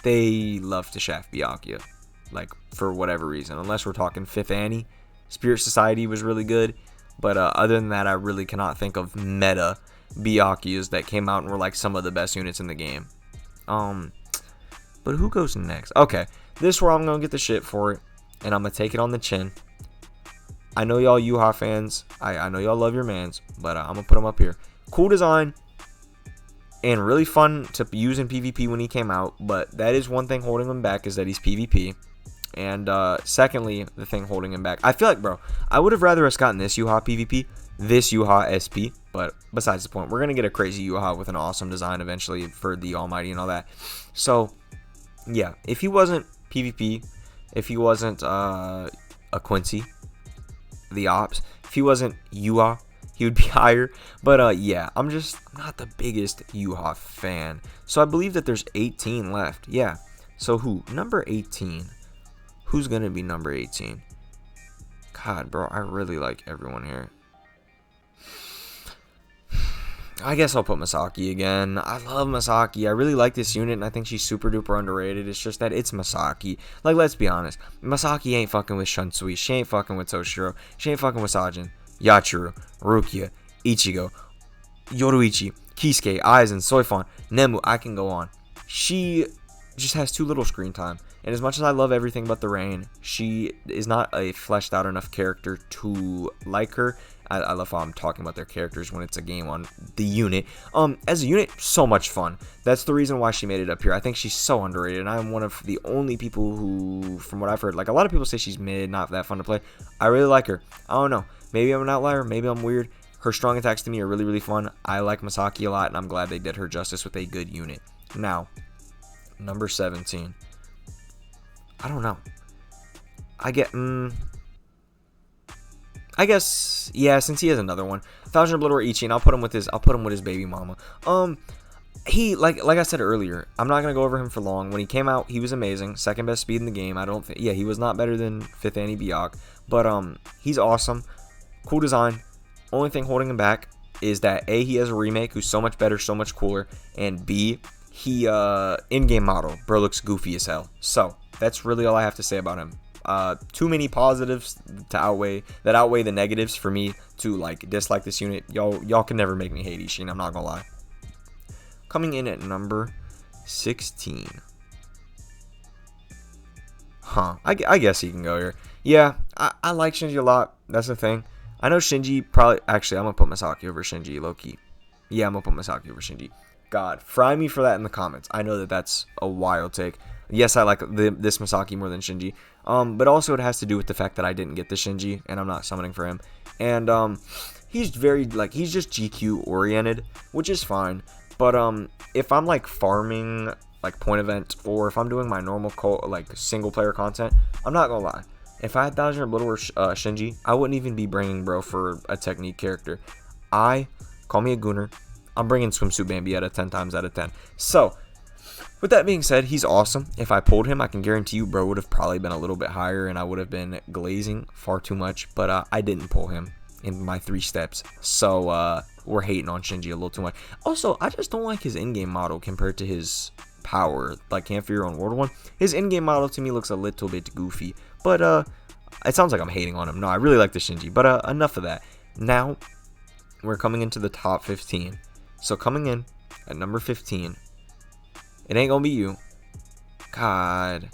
They love to shaft Byakuya, like for whatever reason. Unless we're talking 5th Annie, Spirit Society was really good, but other than that, I really cannot think of meta Byakuyas that came out and were like some of the best units in the game. But who goes next? Okay, this is where I'm gonna get the shit for it, and I'm gonna take it on the chin. I know y'all Yuha fans. I know y'all love your mans, but I'm gonna put him up here. Cool design, and really fun to use in PvP when he came out. But that is one thing holding him back, is that he's PvP. And secondly, the thing holding him back, I feel like, bro, I would have rather us gotten this Yuha PvP, this Yuha SP. But besides the point, we're going to get a crazy Yuha with an awesome design eventually for the Almighty and all that. So, yeah, if he wasn't PvP, if he wasn't a Quincy, the Ops, if he wasn't Yuha, he would be higher. But, yeah, I'm not the biggest Yuha fan. So, I believe that there's 18 left. Yeah. So, who? Number 18. Who's going to be number 18? God, bro, I really like everyone here. I guess I'll put Masaki again. I love Masaki. I really like this unit, and I think she's super duper underrated. It's just that it's Masaki. Like, let's be honest. Masaki ain't fucking with Shunsui. She ain't fucking with Toshiro. She ain't fucking with Sajin, Yachiru, Rukia, Ichigo, Yoruichi, Kisuke, Aizen, Soifon, Nemu. I can go on. She just has too little screen time. And as much as I love everything but the rain, she is not a fleshed out enough character to like her. I love how I'm talking about their characters when it's a game on the unit. As a unit, so much fun. That's the reason why she made it up here. I think she's so underrated, and I'm one of the only people who, from what I've heard, like a lot of people say she's mid, not that fun to play. I really like her. I don't know. Maybe I'm an outlier. Maybe I'm weird. Her strong attacks to me are really, really fun. I like Masaki a lot, and I'm glad they did her justice with a good unit. Now, number 17. I don't know. I guess, yeah, since he has another one, 1000 Blood War Ichi, and I'll put him with his baby mama. He, like I said earlier, I'm not gonna go over him for long. When he came out, he was amazing, second best speed in the game. I don't think, yeah, he was not better than 5th Annie Byakuya, but he's awesome, cool design. Only thing holding him back is that A, he has a remake who's so much better, so much cooler, and B, he in-game model, bro, looks goofy as hell. So that's really all I have to say about him. Too many positives to outweigh the negatives for me to like dislike this unit. Y'all can never make me hate Ishin, I'm not gonna lie. Coming in at number 16. I guess he can go here. Yeah, I like Shinji a lot. That's the thing. I know Shinji probably, actually, I'm going to put Masaki over Shinji, low-key. Yeah, I'm going to put Masaki over Shinji. God, fry me for that in the comments. I know that that's a wild take. Yes, I like this Masaki more than Shinji. But also it has to do with the fact that I didn't get the Shinji, and I'm not summoning for him. And he's very, like, he's just GQ oriented, which is fine. But if I'm like farming like point event, or if I'm doing my normal like single player content, I'm not gonna lie. If I had 1000 Blood War Shinji, I wouldn't even be bringing bro for a technique character. Call me a gooner. I'm bringing Swimsuit Bambietta 10 times out of 10. So, with that being said, he's awesome. If I pulled him, I can guarantee you bro would have probably been a little bit higher, and I would have been glazing far too much. But I didn't pull him in my 3 steps. So, we're hating on Shinji a little too much. Also, I just don't like his in-game model compared to his power. Like, Camp for Your Own World one. His in-game model to me looks a little bit goofy. But, it sounds like I'm hating on him. No, I really like the Shinji. But, enough of that. Now, we're coming into the top 15. So, coming in at number 15, it ain't gonna be you. God.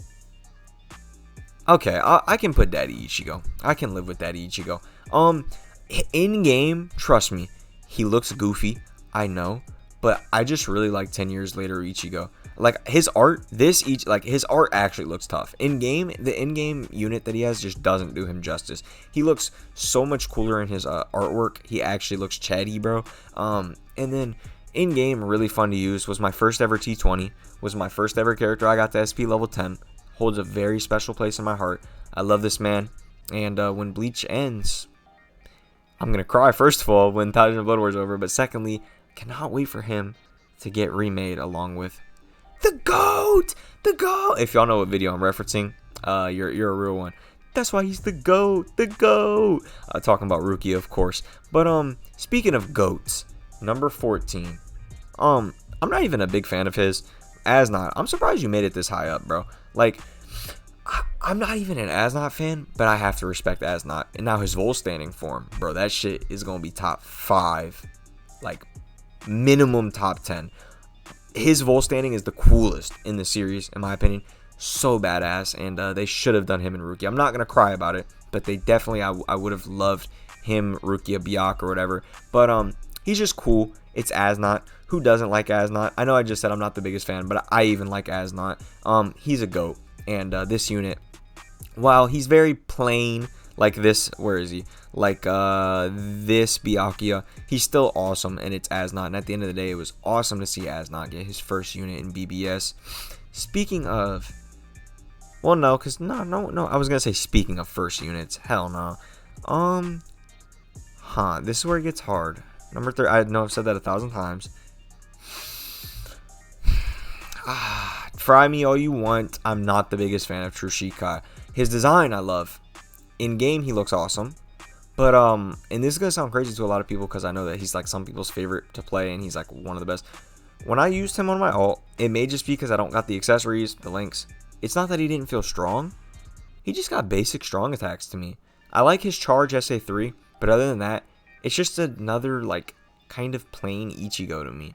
Okay, I can put Daddy Ichigo. I can live with Daddy Ichigo. In-game, trust me, he looks goofy. I know. But I just really like 10 years later Ichigo. Like, his art, his art actually looks tough. In-game, the in-game unit that he has just doesn't do him justice. He looks so much cooler in his artwork. He actually looks chatty, bro. And then in-game, really fun to use. Was my first ever T20. Was my first ever character I got to SP level 10. Holds a very special place in my heart. I love this man. And when Bleach ends, I'm going to cry, first of all, when Thousand Blood War is over. But secondly, cannot wait for him to get remade along with the GOAT! The GOAT! If y'all know what video I'm referencing, you're a real one. That's why he's the GOAT! The GOAT! Talking about Rukia, of course. But, speaking of GOATs, number 14. I'm not even a big fan of his. Asnot. I'm surprised you made it this high up, bro. Like, I'm not even an Asnot fan, but I have to respect Asnot. And now his Vol standing form, bro, that shit is going to be top 5. Like, minimum top 10. His Vol standing is the coolest in the series, in my opinion. So badass, and they should have done him in Rukia. I'm not going to cry about it, but they definitely, I would have loved him, Rukia, Byakuya, or whatever. But he's just cool. It's Asnot. Who doesn't like Asnot? I know I just said I'm not the biggest fan, but I even like Asnot. He's a GOAT, and this unit, while he's very plain, like this, where is he? Like this Byakuya, he's still awesome, and it's Asnot. And at the end of the day, it was awesome to see Asnot get his first unit in BBS. Speaking of, well, no, because no, I was gonna say speaking of first units, hell no. This is where it gets hard. Number 3, I know I've said that 1,000 times. Fry me all you want. I'm not the biggest fan of True Shikai. His design I love. In game he looks awesome. But and this is gonna sound crazy to a lot of people because I know that he's like some people's favorite to play and he's like one of the best. When I used him on my ult, it may just be because I don't got the accessories, the links. It's not that he didn't feel strong. He just got basic strong attacks to me. I like his charge SA3, but other than that, it's just another like kind of plain Ichigo to me.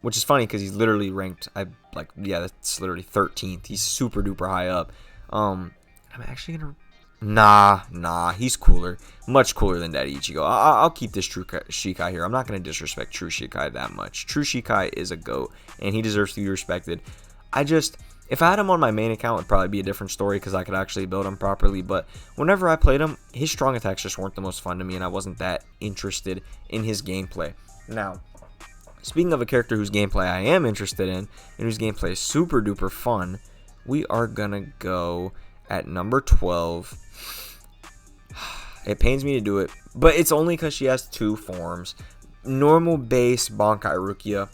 Which is funny because he's literally ranked, that's literally 13th. He's super duper high up. I'm actually gonna, nah, he's cooler, much cooler than Daddy Ichigo. I'll keep this True Shikai here. I'm not gonna disrespect True Shikai that much. True Shikai is a GOAT, and he deserves to be respected. If I had him on my main account, it would probably be a different story because I could actually build him properly. But whenever I played him, his strong attacks just weren't the most fun to me, and I wasn't that interested in his gameplay. Now, speaking of a character whose gameplay I am interested in, and whose gameplay is super duper fun, we are gonna go at number 12. It pains me to do it, but it's only because she has 2 forms. Normal base Bankai Rukia.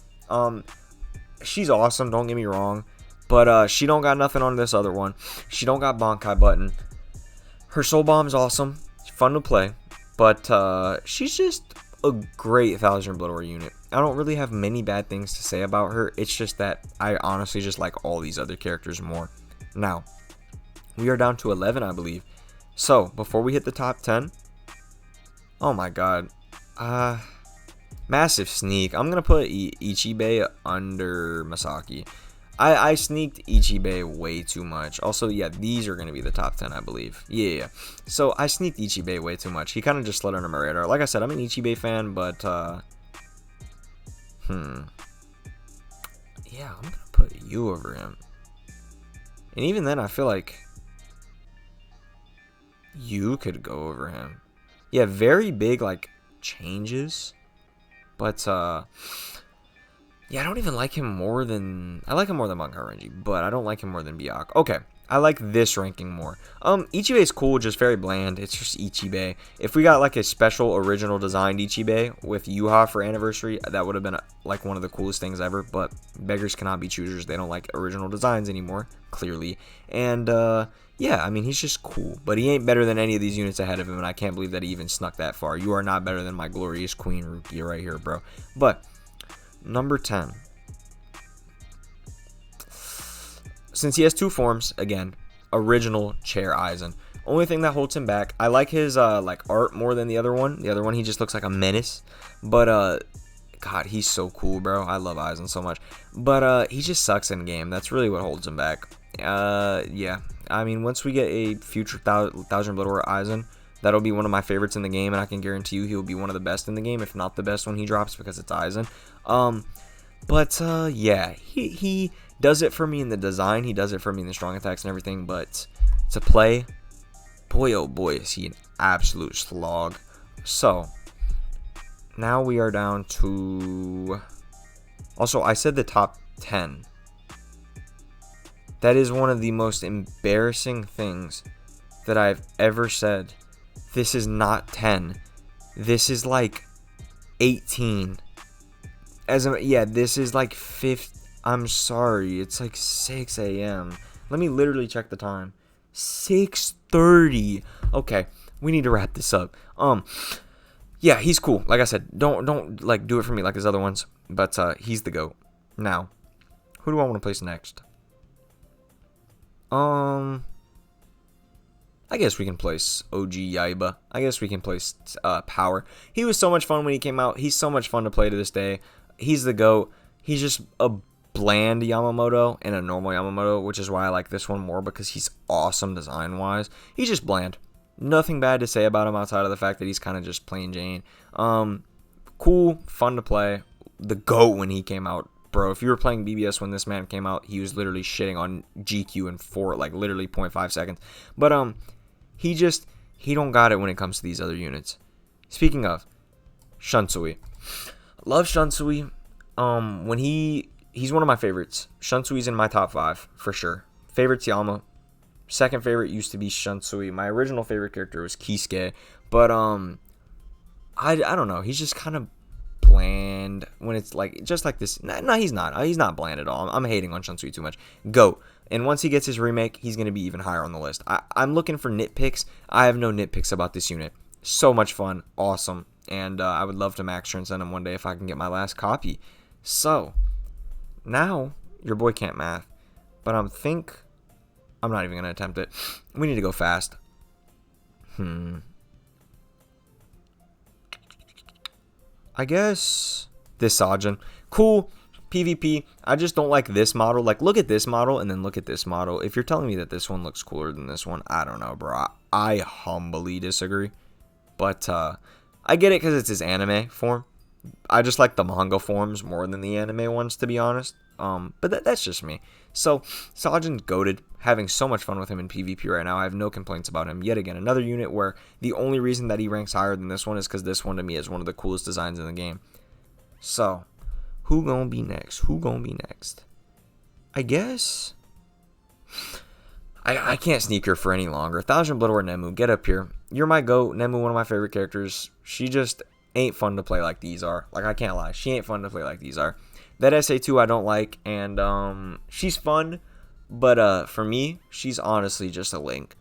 She's awesome, don't get me wrong. But she don't got nothing on this other one. She don't got Bankai button. Her Soul Bomb is awesome. It's fun to play. But she's just a great 1000 Blood War unit. I don't really have many bad things to say about her. It's just that I honestly just like all these other characters more. Now, we are down to 11, I believe. So, before we hit the top 10. Oh my god. Massive sneak. I'm going to put Ichibe under Masaki. I sneaked Ichibe way too much. Also, yeah, these are going to be the top 10, I believe. Yeah. So, I sneaked Ichibe way too much. He kind of just slid under my radar. Like I said, I'm an Ichibe fan, but, yeah, I'm going to put you over him. And even then, I feel like you could go over him. Yeah, very big, like, changes. But, yeah, I don't even like him more than... I like him more than Byakuya and Renji, but I don't like him more than Byakuya. Okay, I like this ranking more. Ichibe is cool, just very bland. It's just Ichibe. If we got, like, a special original designed Ichibe with Yuha for anniversary, that would have been, like, one of the coolest things ever. But beggars cannot be choosers. They don't like original designs anymore, clearly. And, yeah, I mean, he's just cool. But he ain't better than any of these units ahead of him, and I can't believe that he even snuck that far. You are not better than my glorious Queen Rukia right here, bro. But... number 10. Since he has two forms, again, original Chair Aizen. Only thing that holds him back, I like his like art more than the other one. The other one, he just looks like a menace. But God, he's so cool, bro. I love Aizen so much. But he just sucks in game. That's really what holds him back. Yeah. I mean, once we get a future Thousand Blood War Aizen, that'll be one of my favorites in the game, and I can guarantee you he'll be one of the best in the game, if not the best when he drops, because it's Aizen. Yeah, he does it for me in the design, he does it for me in the strong attacks and everything, but to play, boy oh boy is he an absolute slog. So, now we are down to... Also, I said the top 10. That is one of the most embarrassing things that I've ever said. This is not 10. This is like 18. Yeah, this is like 5. I'm sorry. It's like 6 a.m. Let me literally check the time. 6:30. Okay, we need to wrap this up. Yeah, he's cool. Like I said, don't like do it for me like his other ones. But he's the GOAT. Now, who do I want to place next? I guess we can place OG Yaiba. I guess we can place Power. He was so much fun when he came out. He's so much fun to play to this day. He's the GOAT. He's just a bland Yamamoto and a normal Yamamoto, which is why I like this one more, because he's awesome design-wise. He's just bland. Nothing bad to say about him outside of the fact that he's kind of just plain Jane. Cool, fun to play. The GOAT when he came out. Bro, if you were playing BBS when this man came out, he was literally shitting on GQ in literally 0.5 seconds. But, he don't got it when it comes to these other units. Speaking of, Shunsui. Love Shunsui. When he's one of my favorites. Shunsui's in my top 5, for sure. Favorite's Yama. Second favorite used to be Shunsui. My original favorite character was Kisuke. But, I don't know. He's just kind of bland when it's like just like this. No, he's not. He's not bland at all. I'm hating on Shunsui too much. GOAT. And once he gets his remake, he's going to be even higher on the list. I'm looking for nitpicks. I have no nitpicks about this unit. So much fun. Awesome. And I would love to max transcend him one day if I can get my last copy. So, now, your boy can't math. But I'm not even going to attempt it. We need to go fast. I guess this Sajin. Cool. PvP. I just don't like this model. Like, look at this model and then look at this model. If you're telling me that this one looks cooler than this one, I don't know, bro. I humbly disagree. But, I get it because it's his anime form. I just like the manga forms more than the anime ones, to be honest. But that's just me. So, Sajin's goated. Having so much fun with him in PvP right now. I have no complaints about him. Yet again, another unit where the only reason that he ranks higher than this one is because this one to me is one of the coolest designs in the game. So, who gonna be next? I guess I can't sneak her for any longer. Thousand Blood War Nemu, get up here. You're my GOAT. Nemu, one of my favorite characters. She just ain't fun to play like these are. Like, I can't lie. She ain't fun to play like these are. That SA2 I don't like, and she's fun. But for me, she's honestly just a link.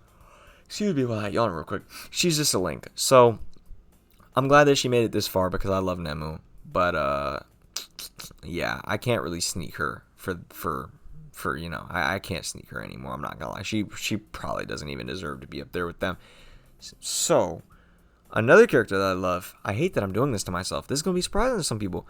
Excuse me while I yawn real quick. She's just a link. So, I'm glad that she made it this far because I love Nemu. But, yeah, I can't really sneak her for you know, I can't sneak her anymore. I'm not gonna lie. She probably doesn't even deserve to be up there with them. So, another character that I love. I hate that I'm doing this to myself. This is gonna be surprising to some people.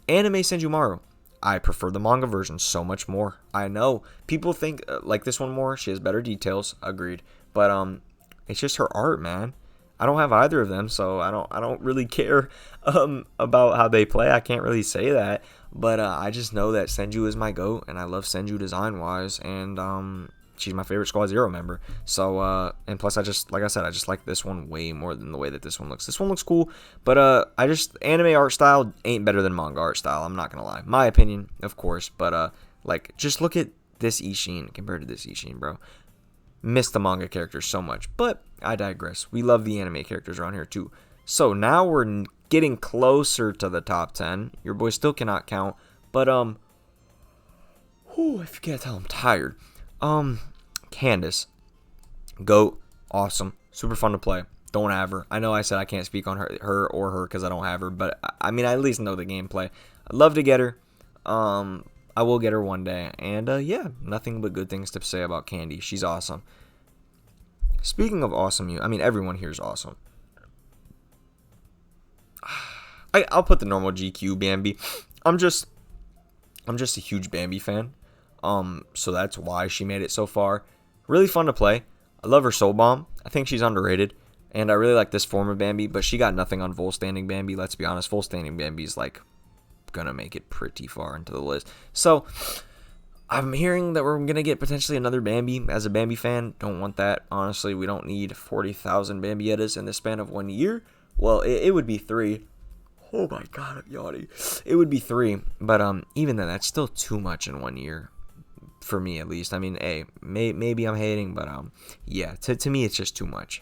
Anime Senjumaru. I prefer the manga version so much more. I know people think like this one more. She has better details, agreed. But it's just her art, man. I don't have either of them, so I don't really care about how they play. I can't really say that, but I just know that Senju is my GOAT, and I love Senju design wise, and she's my favorite Squad Zero member. So and plus I just like this one way more than the way that this one looks. This one looks cool, but anime art style ain't better than manga art style. I'm not gonna lie, my opinion, of course. But like just look at this Ishin compared to this Ishin, bro. Miss the manga characters so much, but I digress. We love the anime characters around here too. So now we're getting closer to the top 10. Your boy still cannot count, but I forget how I'm tired. Candace, GOAT, awesome, super fun to play. Don't have her. I know I said I can't speak on her because I don't have her, but I mean I at least know the gameplay. I'd love to get her. I will get her one day, and yeah, nothing but good things to say about Candy. She's awesome. Speaking of awesome, I mean everyone here is awesome. I'll put the normal GQ Bambi. I'm just a huge Bambi fan. So that's why she made it so far. Really fun to play. I love her Soul Bomb. I think she's underrated, and I really like this form of Bambi. But she got nothing on Full Standing Bambi. Let's be honest, Full Standing Bambi is like gonna make it pretty far into the list. So I'm hearing that we're gonna get potentially another Bambi. As a Bambi fan, don't want that. Honestly, we don't need 40,000 Bambiettas in the span of 1 year. Well, it would be 3. Oh my god, I'm yawning. It would be 3, but even then, that's still too much in 1 year. For me, at least. I mean, hey, maybe I'm hating, but yeah, to me, it's just too much.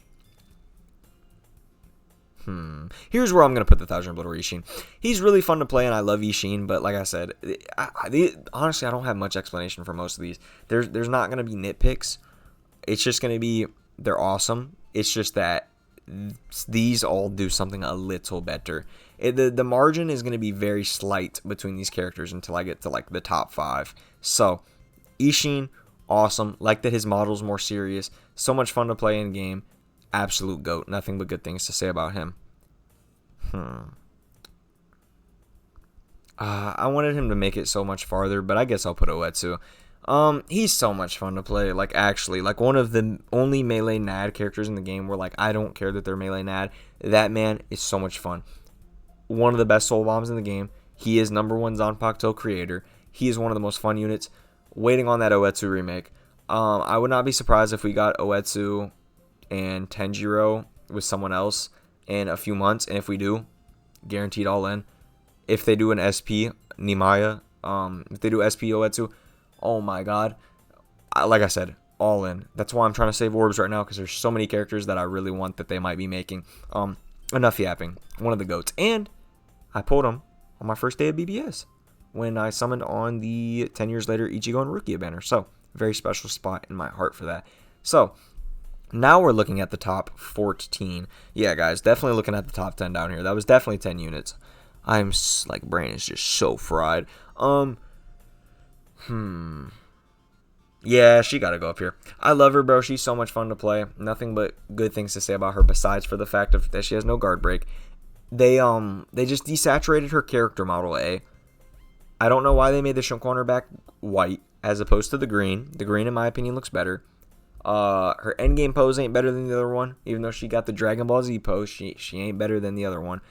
Here's where I'm going to put the Thousand Blood Ishin. He's really fun to play, and I love Ishin, but like I said, honestly, I don't have much explanation for most of these. There's not going to be nitpicks. It's just going to be, they're awesome. It's just that these all do something a little better. The margin is going to be very slight between these characters until I get to like the top 5. So, Ishin, awesome. Like that his model's more serious. So much fun to play in game. Absolute GOAT. Nothing but good things to say about him. I wanted him to make it so much farther, but I guess I'll put Oetsu. He's so much fun to play. Like, actually, like one of the only melee NAD characters in the game where, like, I don't care that they're melee NAD. That man is so much fun. One of the best soul bombs in the game. He is #1 Zanpakuto creator. He is one of the most fun units. Waiting on that Oetsu remake. I would not be surprised if we got Oetsu and Tenjiro with someone else in a few months, and if we do, guaranteed all in. If they do an SP Nimaya, if they do SP Oetsu, oh my god, like I said, all in. That's why I'm trying to save orbs right now, because there's so many characters that I really want that they might be making. Enough yapping. One of the goats, and I pulled him on my first day of BBS when I summoned on the 10 years later Ichigo and Rukia banner. So very special spot in my heart for that. So now we're looking at the top 14. Yeah, guys, definitely looking at the top 10 down here. That was definitely 10 units. I'm like, brain is just so fried. Yeah, she gotta go up here. I love her, bro. She's so much fun to play. Nothing but good things to say about her, besides for the fact of that she has no guard break. They just desaturated her character model A. I don't know why they made the shrimp cornerback white as opposed to the green. The green, in my opinion, looks better. Her endgame pose ain't better than the other one, even though she got the Dragon Ball Z pose. She ain't better than the other one.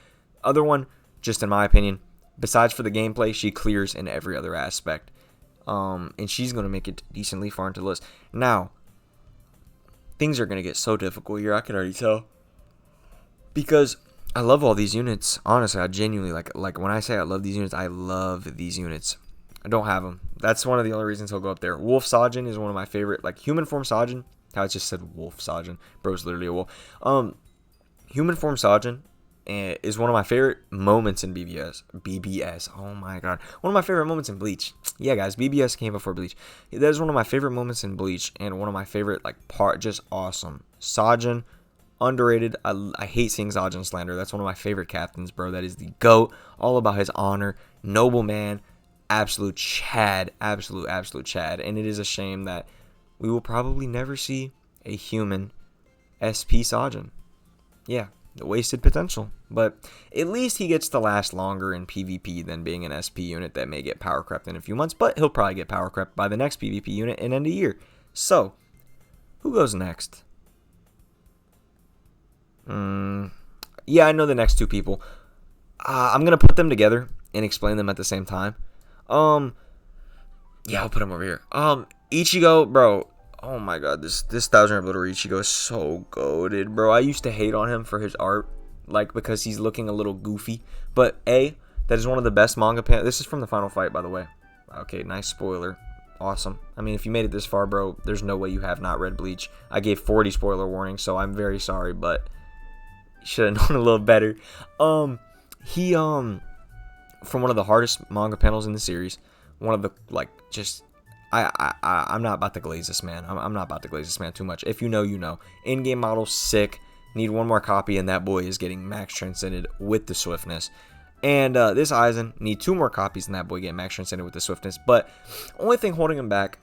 Other one, just in my opinion, besides for the gameplay, she clears in every other aspect. And she's gonna make it decently far into the list. Now, things are gonna get so difficult here. I can already tell, because I love all these units. Honestly, I genuinely like when I say I love these units, I love these units. I don't have them. That's one of the only reasons he'll go up there. Wolf Sajin is one of my favorite, like human form Sajin. How I just said Wolf Sajin. Bro's literally a wolf. Human form Sajin is one of my favorite moments in BBS. Oh my god. One of my favorite moments in Bleach. Yeah, guys, BBS came before Bleach. That is one of my favorite moments in Bleach, and one of my favorite, like, just awesome. Sajin, underrated. I hate seeing Sajin slander. That's one of my favorite captains, bro. That is the GOAT. All about his honor. Noble man. Absolute Chad. Absolute Chad. And it is a shame that we will probably never see a human SP Sajin. Yeah, The wasted potential. But at least he gets to last longer in PvP than being an SP unit that may get power crept in a few months. But he'll probably get power crept by the next PvP unit and end of year. So, who goes next? Yeah, I know the next two people. I'm going to put them together and explain them at the same time. Yeah, I'll put him over here. Ichigo, bro. Oh my god, this 1000 Little Ichigo is so goated, bro. I used to hate on him for his art, like, because he's looking a little goofy. But that is one of the best manga panels. This is from the final fight, by the way. Okay, nice spoiler. Awesome. I mean, if you made it this far, bro, there's no way you have not read Bleach. I gave 40 spoiler warnings, so I'm very sorry, but you should have known a little better. He from one of the hardest manga panels in the series. One of the, like, just... I'm not about to glaze this man. I'm not about to glaze this man too much. If you know, you know. In-game model, sick. Need one more copy, and that boy is getting max transcended with the swiftness. And this Aizen, need 2 more copies, and that boy get max transcended with the swiftness. But only thing holding him back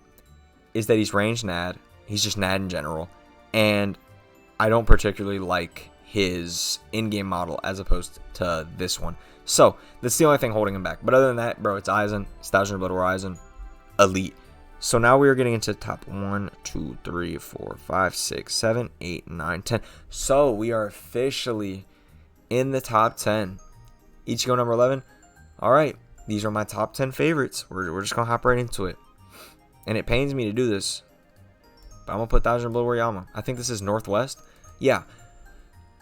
is that he's ranged Nad. He's just Nad in general. And I don't particularly like his in-game model as opposed to this one. So, that's the only thing holding him back. But other than that, bro, it's Aizen. It's 1000 Blood War Aizen. Elite. So now we are getting into top 1, 2, 3, 4, 5, 6, 7, 8, 9, 10. So we are officially in the top 10. Ichigo number 11. All right, these are my top 10 favorites. We're just going to hop right into it. And it pains me to do this, but I'm going to put 1000 Blood War Yama. I think this is Northwest. Yeah,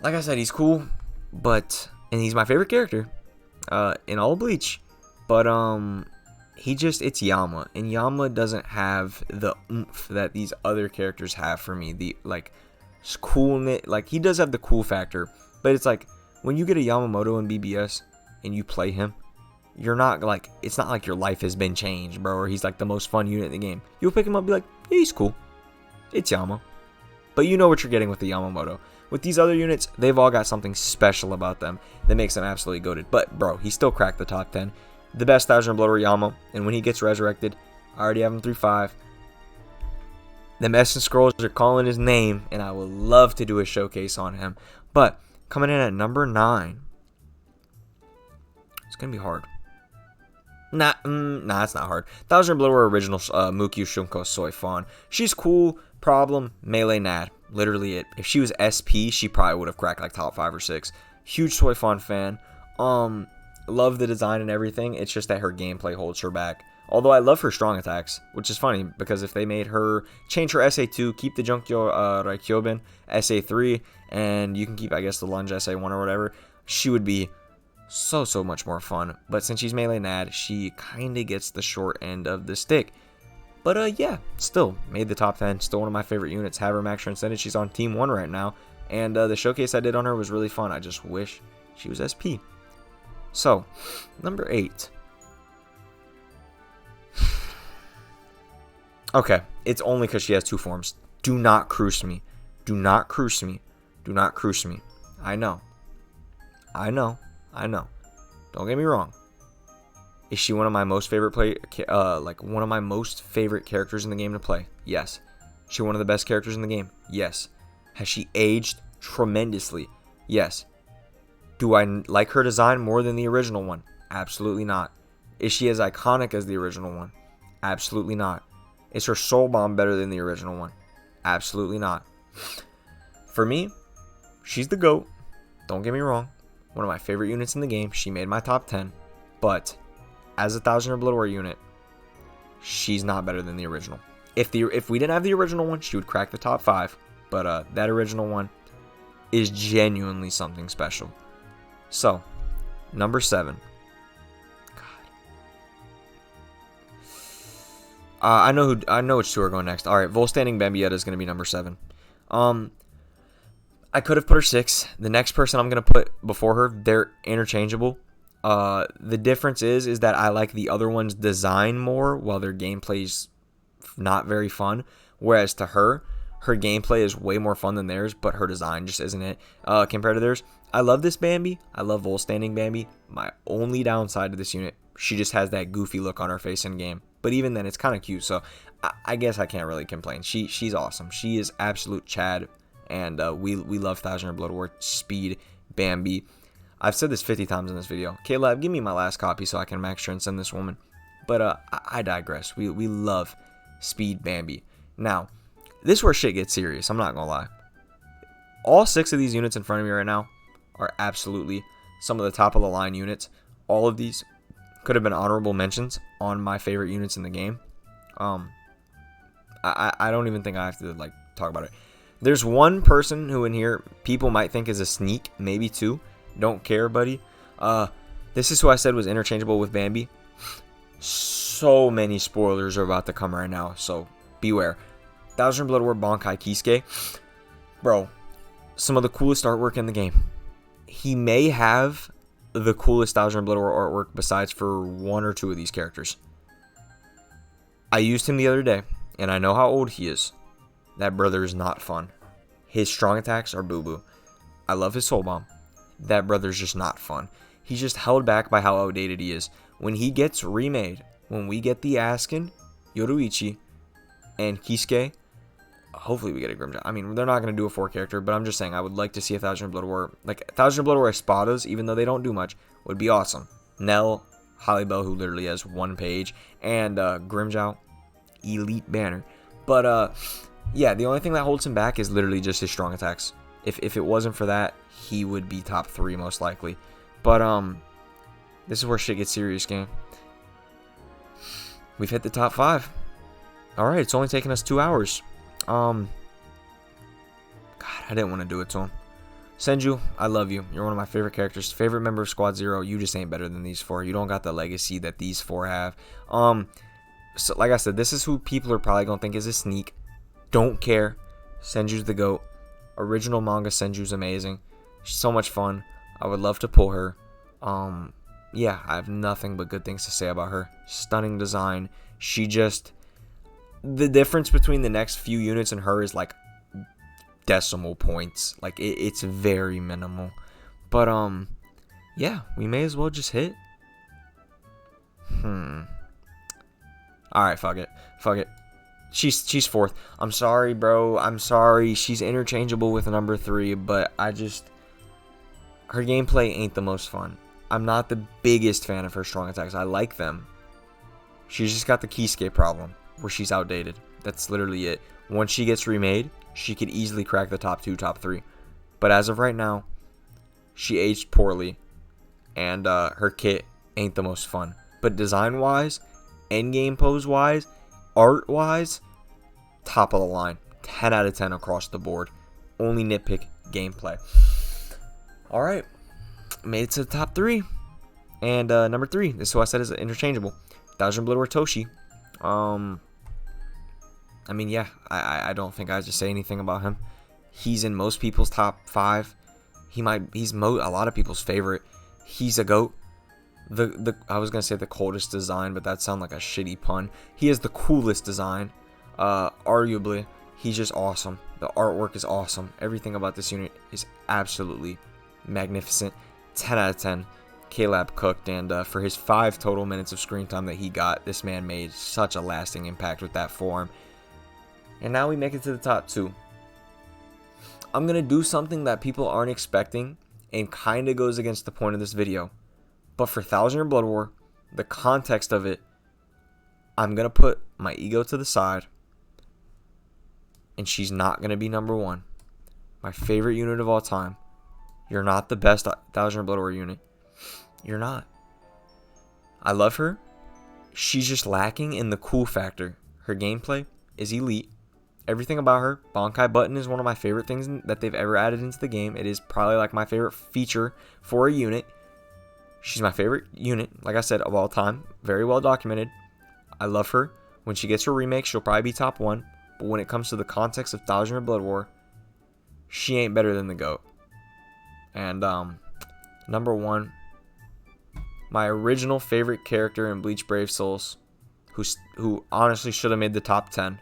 like I said, he's cool, and he's my favorite character in all of Bleach. But, it's Yama, and Yama doesn't have the oomph that these other characters have for me. The, like, coolness, like, he does have the cool factor, but it's like, when you get a Yamamoto in BBS, and you play him, you're not, like, it's not like your life has been changed, bro, or he's, like, the most fun unit in the game. You'll pick him up and be like, yeah, he's cool. It's Yama. But you know what you're getting with the Yamamoto. With these other units, they've all got something special about them that makes them absolutely goated. But, bro, he still cracked the top 10. The best 1000 Blood War Yama, and when he gets resurrected, I already have him 3-5. The Essence Scrolls are calling his name, and I would love to do a showcase on him. But, coming in at number 9, it's going to be hard. Nah, it's not hard. 1000 Blood War Original Mukyu Shunko Soy Fawn. She's cool, problem, melee Nad. Literally it. If she was SP, she probably would have cracked like top 5 or 6. Huge Soy Fawn fan. Love the design and everything. It's just that her gameplay holds her back. Although I love her strong attacks, which is funny because if they made her change her SA2, keep the Junkyo Raikyobin SA3, and you can keep, I guess, the Lunge SA1 or whatever, she would be so much more fun. But since she's melee Nad, she kind of gets the short end of the stick. But yeah, still made the top 10. Still one of my favorite units. Have her max transcended. She's on Team 1 right now, and the showcase I did on her was really fun. I just wish she was SP. So, number 8. Okay, it's only because she has 2 forms. Do not cruise me. Do not cruise me. Do not cruise me. I know. Don't get me wrong. Is she one of my most favorite one of my most favorite characters in the game to play? Yes. Is she one of the best characters in the game? Yes. Has she aged tremendously? Yes. Do I like her design more than the original one? Absolutely not. Is she as iconic as the original one? Absolutely not. Is her soul bomb better than the original one? Absolutely not. For me, she's the GOAT. Don't get me wrong. One of my favorite units in the game. She made my top 10. But as a 1000 Blood War unit, she's not better than the original. If we didn't have the original one, she would crack the top 5. But that original one is genuinely something special. So, number 7. I know which 2 are going next. All right, Volstanding Bambietta is going to be number 7. I could have put her 6. The next person I'm going to put before her, they're interchangeable. The difference is that I like the other one's design more, while their gameplay's not very fun. Whereas to her gameplay is way more fun than theirs, but her design just isn't it compared to theirs. I love this Bambi. I love Volstanding Bambi. My only downside to this unit, she just has that goofy look on her face in game. But even then, it's kind of cute, so I guess I can't really complain. She's awesome. She is absolute Chad, and we love 1000 Year Blood War speed Bambi. I've said this 50 times in this video. K-Lab, give me my last copy so I can make sure and send this woman. But I digress. We love speed Bambi. Now, this is where shit gets serious. I'm not gonna lie. All 6 of these units in front of me right now are absolutely some of the top of the line units. All of these could have been honorable mentions on my favorite units in the game. I don't even think I have to like talk about it. There's one person who in here people might think is a sneak, maybe 2. Don't care, buddy. This is who I said was interchangeable with Bambi. So many spoilers are about to come right now, so beware. 1000 Blood War Bankai Kisuke. Bro, some of the coolest artwork in the game. He may have the coolest 1000 Blood War artwork besides for 1 or 2 of these characters. I used him the other day, and I know how old he is. That brother is not fun. His strong attacks are boo-boo. I love his soul bomb. That brother's just not fun. He's just held back by how outdated he is. When he gets remade, when we get the Askin, Yoruichi, and Kisuke, hopefully we get a Grimmjow. I mean, they're not going to do a 4 character, but I'm just saying I would like to see 1000 Blood War. Like, 1000 Blood War Espadas, even though they don't do much, would be awesome. Nell, Halibel, who literally has 1 page, and Grimmjow, elite banner. But, yeah, the only thing that holds him back is literally just his strong attacks. If it wasn't for that, he would be top 3 most likely. But, this is where shit gets serious, gang. We've hit the top 5. Alright, it's only taken us 2 hours. God, I didn't want to do it to him. Senju, I love you. You're one of my favorite characters. Favorite member of Squad 0. You just ain't better than these 4. You don't got the legacy that these 4 have. So like I said, this is who people are probably going to think is a sneak. Don't care. Senju's the GOAT. Original manga Senju's amazing. She's so much fun. I would love to pull her. Yeah, I have nothing but good things to say about her. Stunning design. She just... The difference between the next few units and her is like decimal points. Like it's very minimal. But yeah, we may as well just hit. Alright, fuck it. Fuck it. She's 4th. I'm sorry, bro. I'm sorry. She's interchangeable with number 3, but her gameplay ain't the most fun. I'm not the biggest fan of her strong attacks. I like them. She's just got the Kisuke problem, where she's outdated. That's literally it. Once she gets remade, she could easily crack the top 2, top 3. But as of right now, she aged poorly, and her kit ain't the most fun. But design-wise, endgame pose-wise, art-wise, top of the line. 10 out of 10 across the board. Only nitpick gameplay. Alright. Made it to the top 3. And number 3, this is who I said is interchangeable. 1000 Blood War Toshi. I mean, yeah, I don't think I have to say anything about him. He's in most people's top 5. He's a lot of people's favorite. He's a GOAT. I was gonna say the coldest design, but that sounds like a shitty pun. He has the coolest design. Arguably, he's just awesome. The artwork is awesome. Everything about this unit is absolutely magnificent. 10 out of 10. K-Lab cooked, and for his 5 total minutes of screen time that he got, this man made such a lasting impact with that form. And now we make it to the top 2. I'm going to do something that people aren't expecting and kind of goes against the point of this video. But for 1000 Year Blood War, the context of it, I'm going to put my ego to the side. And she's not going to be number 1. My favorite unit of all time. You're not the best 1000 Year Blood War unit. You're not. I love her. She's just lacking in the cool factor. Her gameplay is elite. Everything about her. Bankai button is one of my favorite things that they've ever added into the game. It is probably like my favorite feature for a unit. She's my favorite unit, like I said, of all time. Very well documented. I love her. When she gets her remake, she'll probably be top 1. But when it comes to the context of 1000 Year Blood War, she ain't better than the GOAT. And number 1, my original favorite character in Bleach Brave Souls, who honestly should have made the top 10.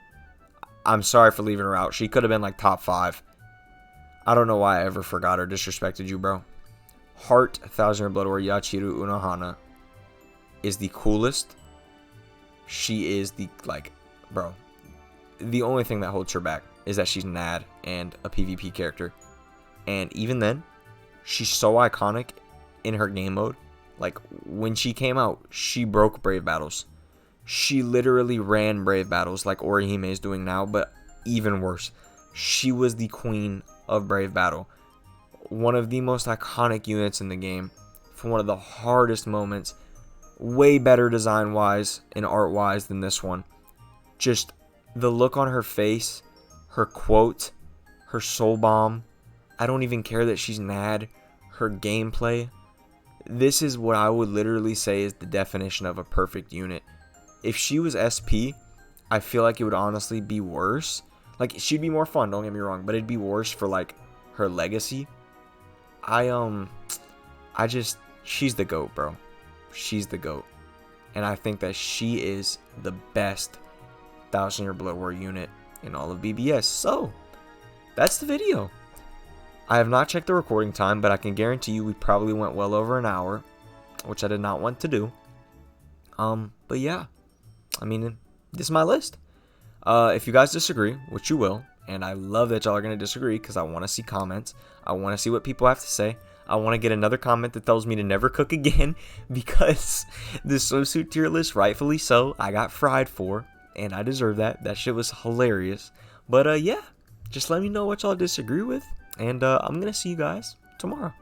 I'm sorry for leaving her out. She could have been like top 5. I don't know why I ever forgot or disrespected you, bro. Heart 1000 Year Blood War Yachiru Unohana is the coolest. She is the, like, bro, the only thing that holds her back. is that she's Nad and a PvP character. And even then, she's so iconic in her game mode. Like, when she came out, she broke Brave Battles. She literally ran Brave Battles like Orihime is doing now, but even worse. She was the queen of Brave Battle. One of the most iconic units in the game. For one of the hardest moments. Way better design-wise and art-wise than this one. Just the look on her face, her quote, her soul bomb. I don't even care that she's Nad. Her gameplay. This is what I would literally say is the definition of a perfect unit. If she was SP, I feel like it would honestly be worse. Like, she'd be more fun, don't get me wrong, but it'd be worse for, like, her legacy. She's the GOAT, bro. She's the GOAT. And I think that she is the best 1000-year Blood War unit in all of BBS. So, that's the video. I have not checked the recording time, but I can guarantee you we probably went well over an hour, which I did not want to do. But yeah, I mean, this is my list. If you guys disagree, which you will, and I love that y'all are going to disagree because I want to see comments. I want to see what people have to say. I want to get another comment that tells me to never cook again because the swimsuit tier list, rightfully so, I got fried for, and I deserve that. That shit was hilarious. But yeah, just let me know what y'all disagree with, and I'm going to see you guys tomorrow.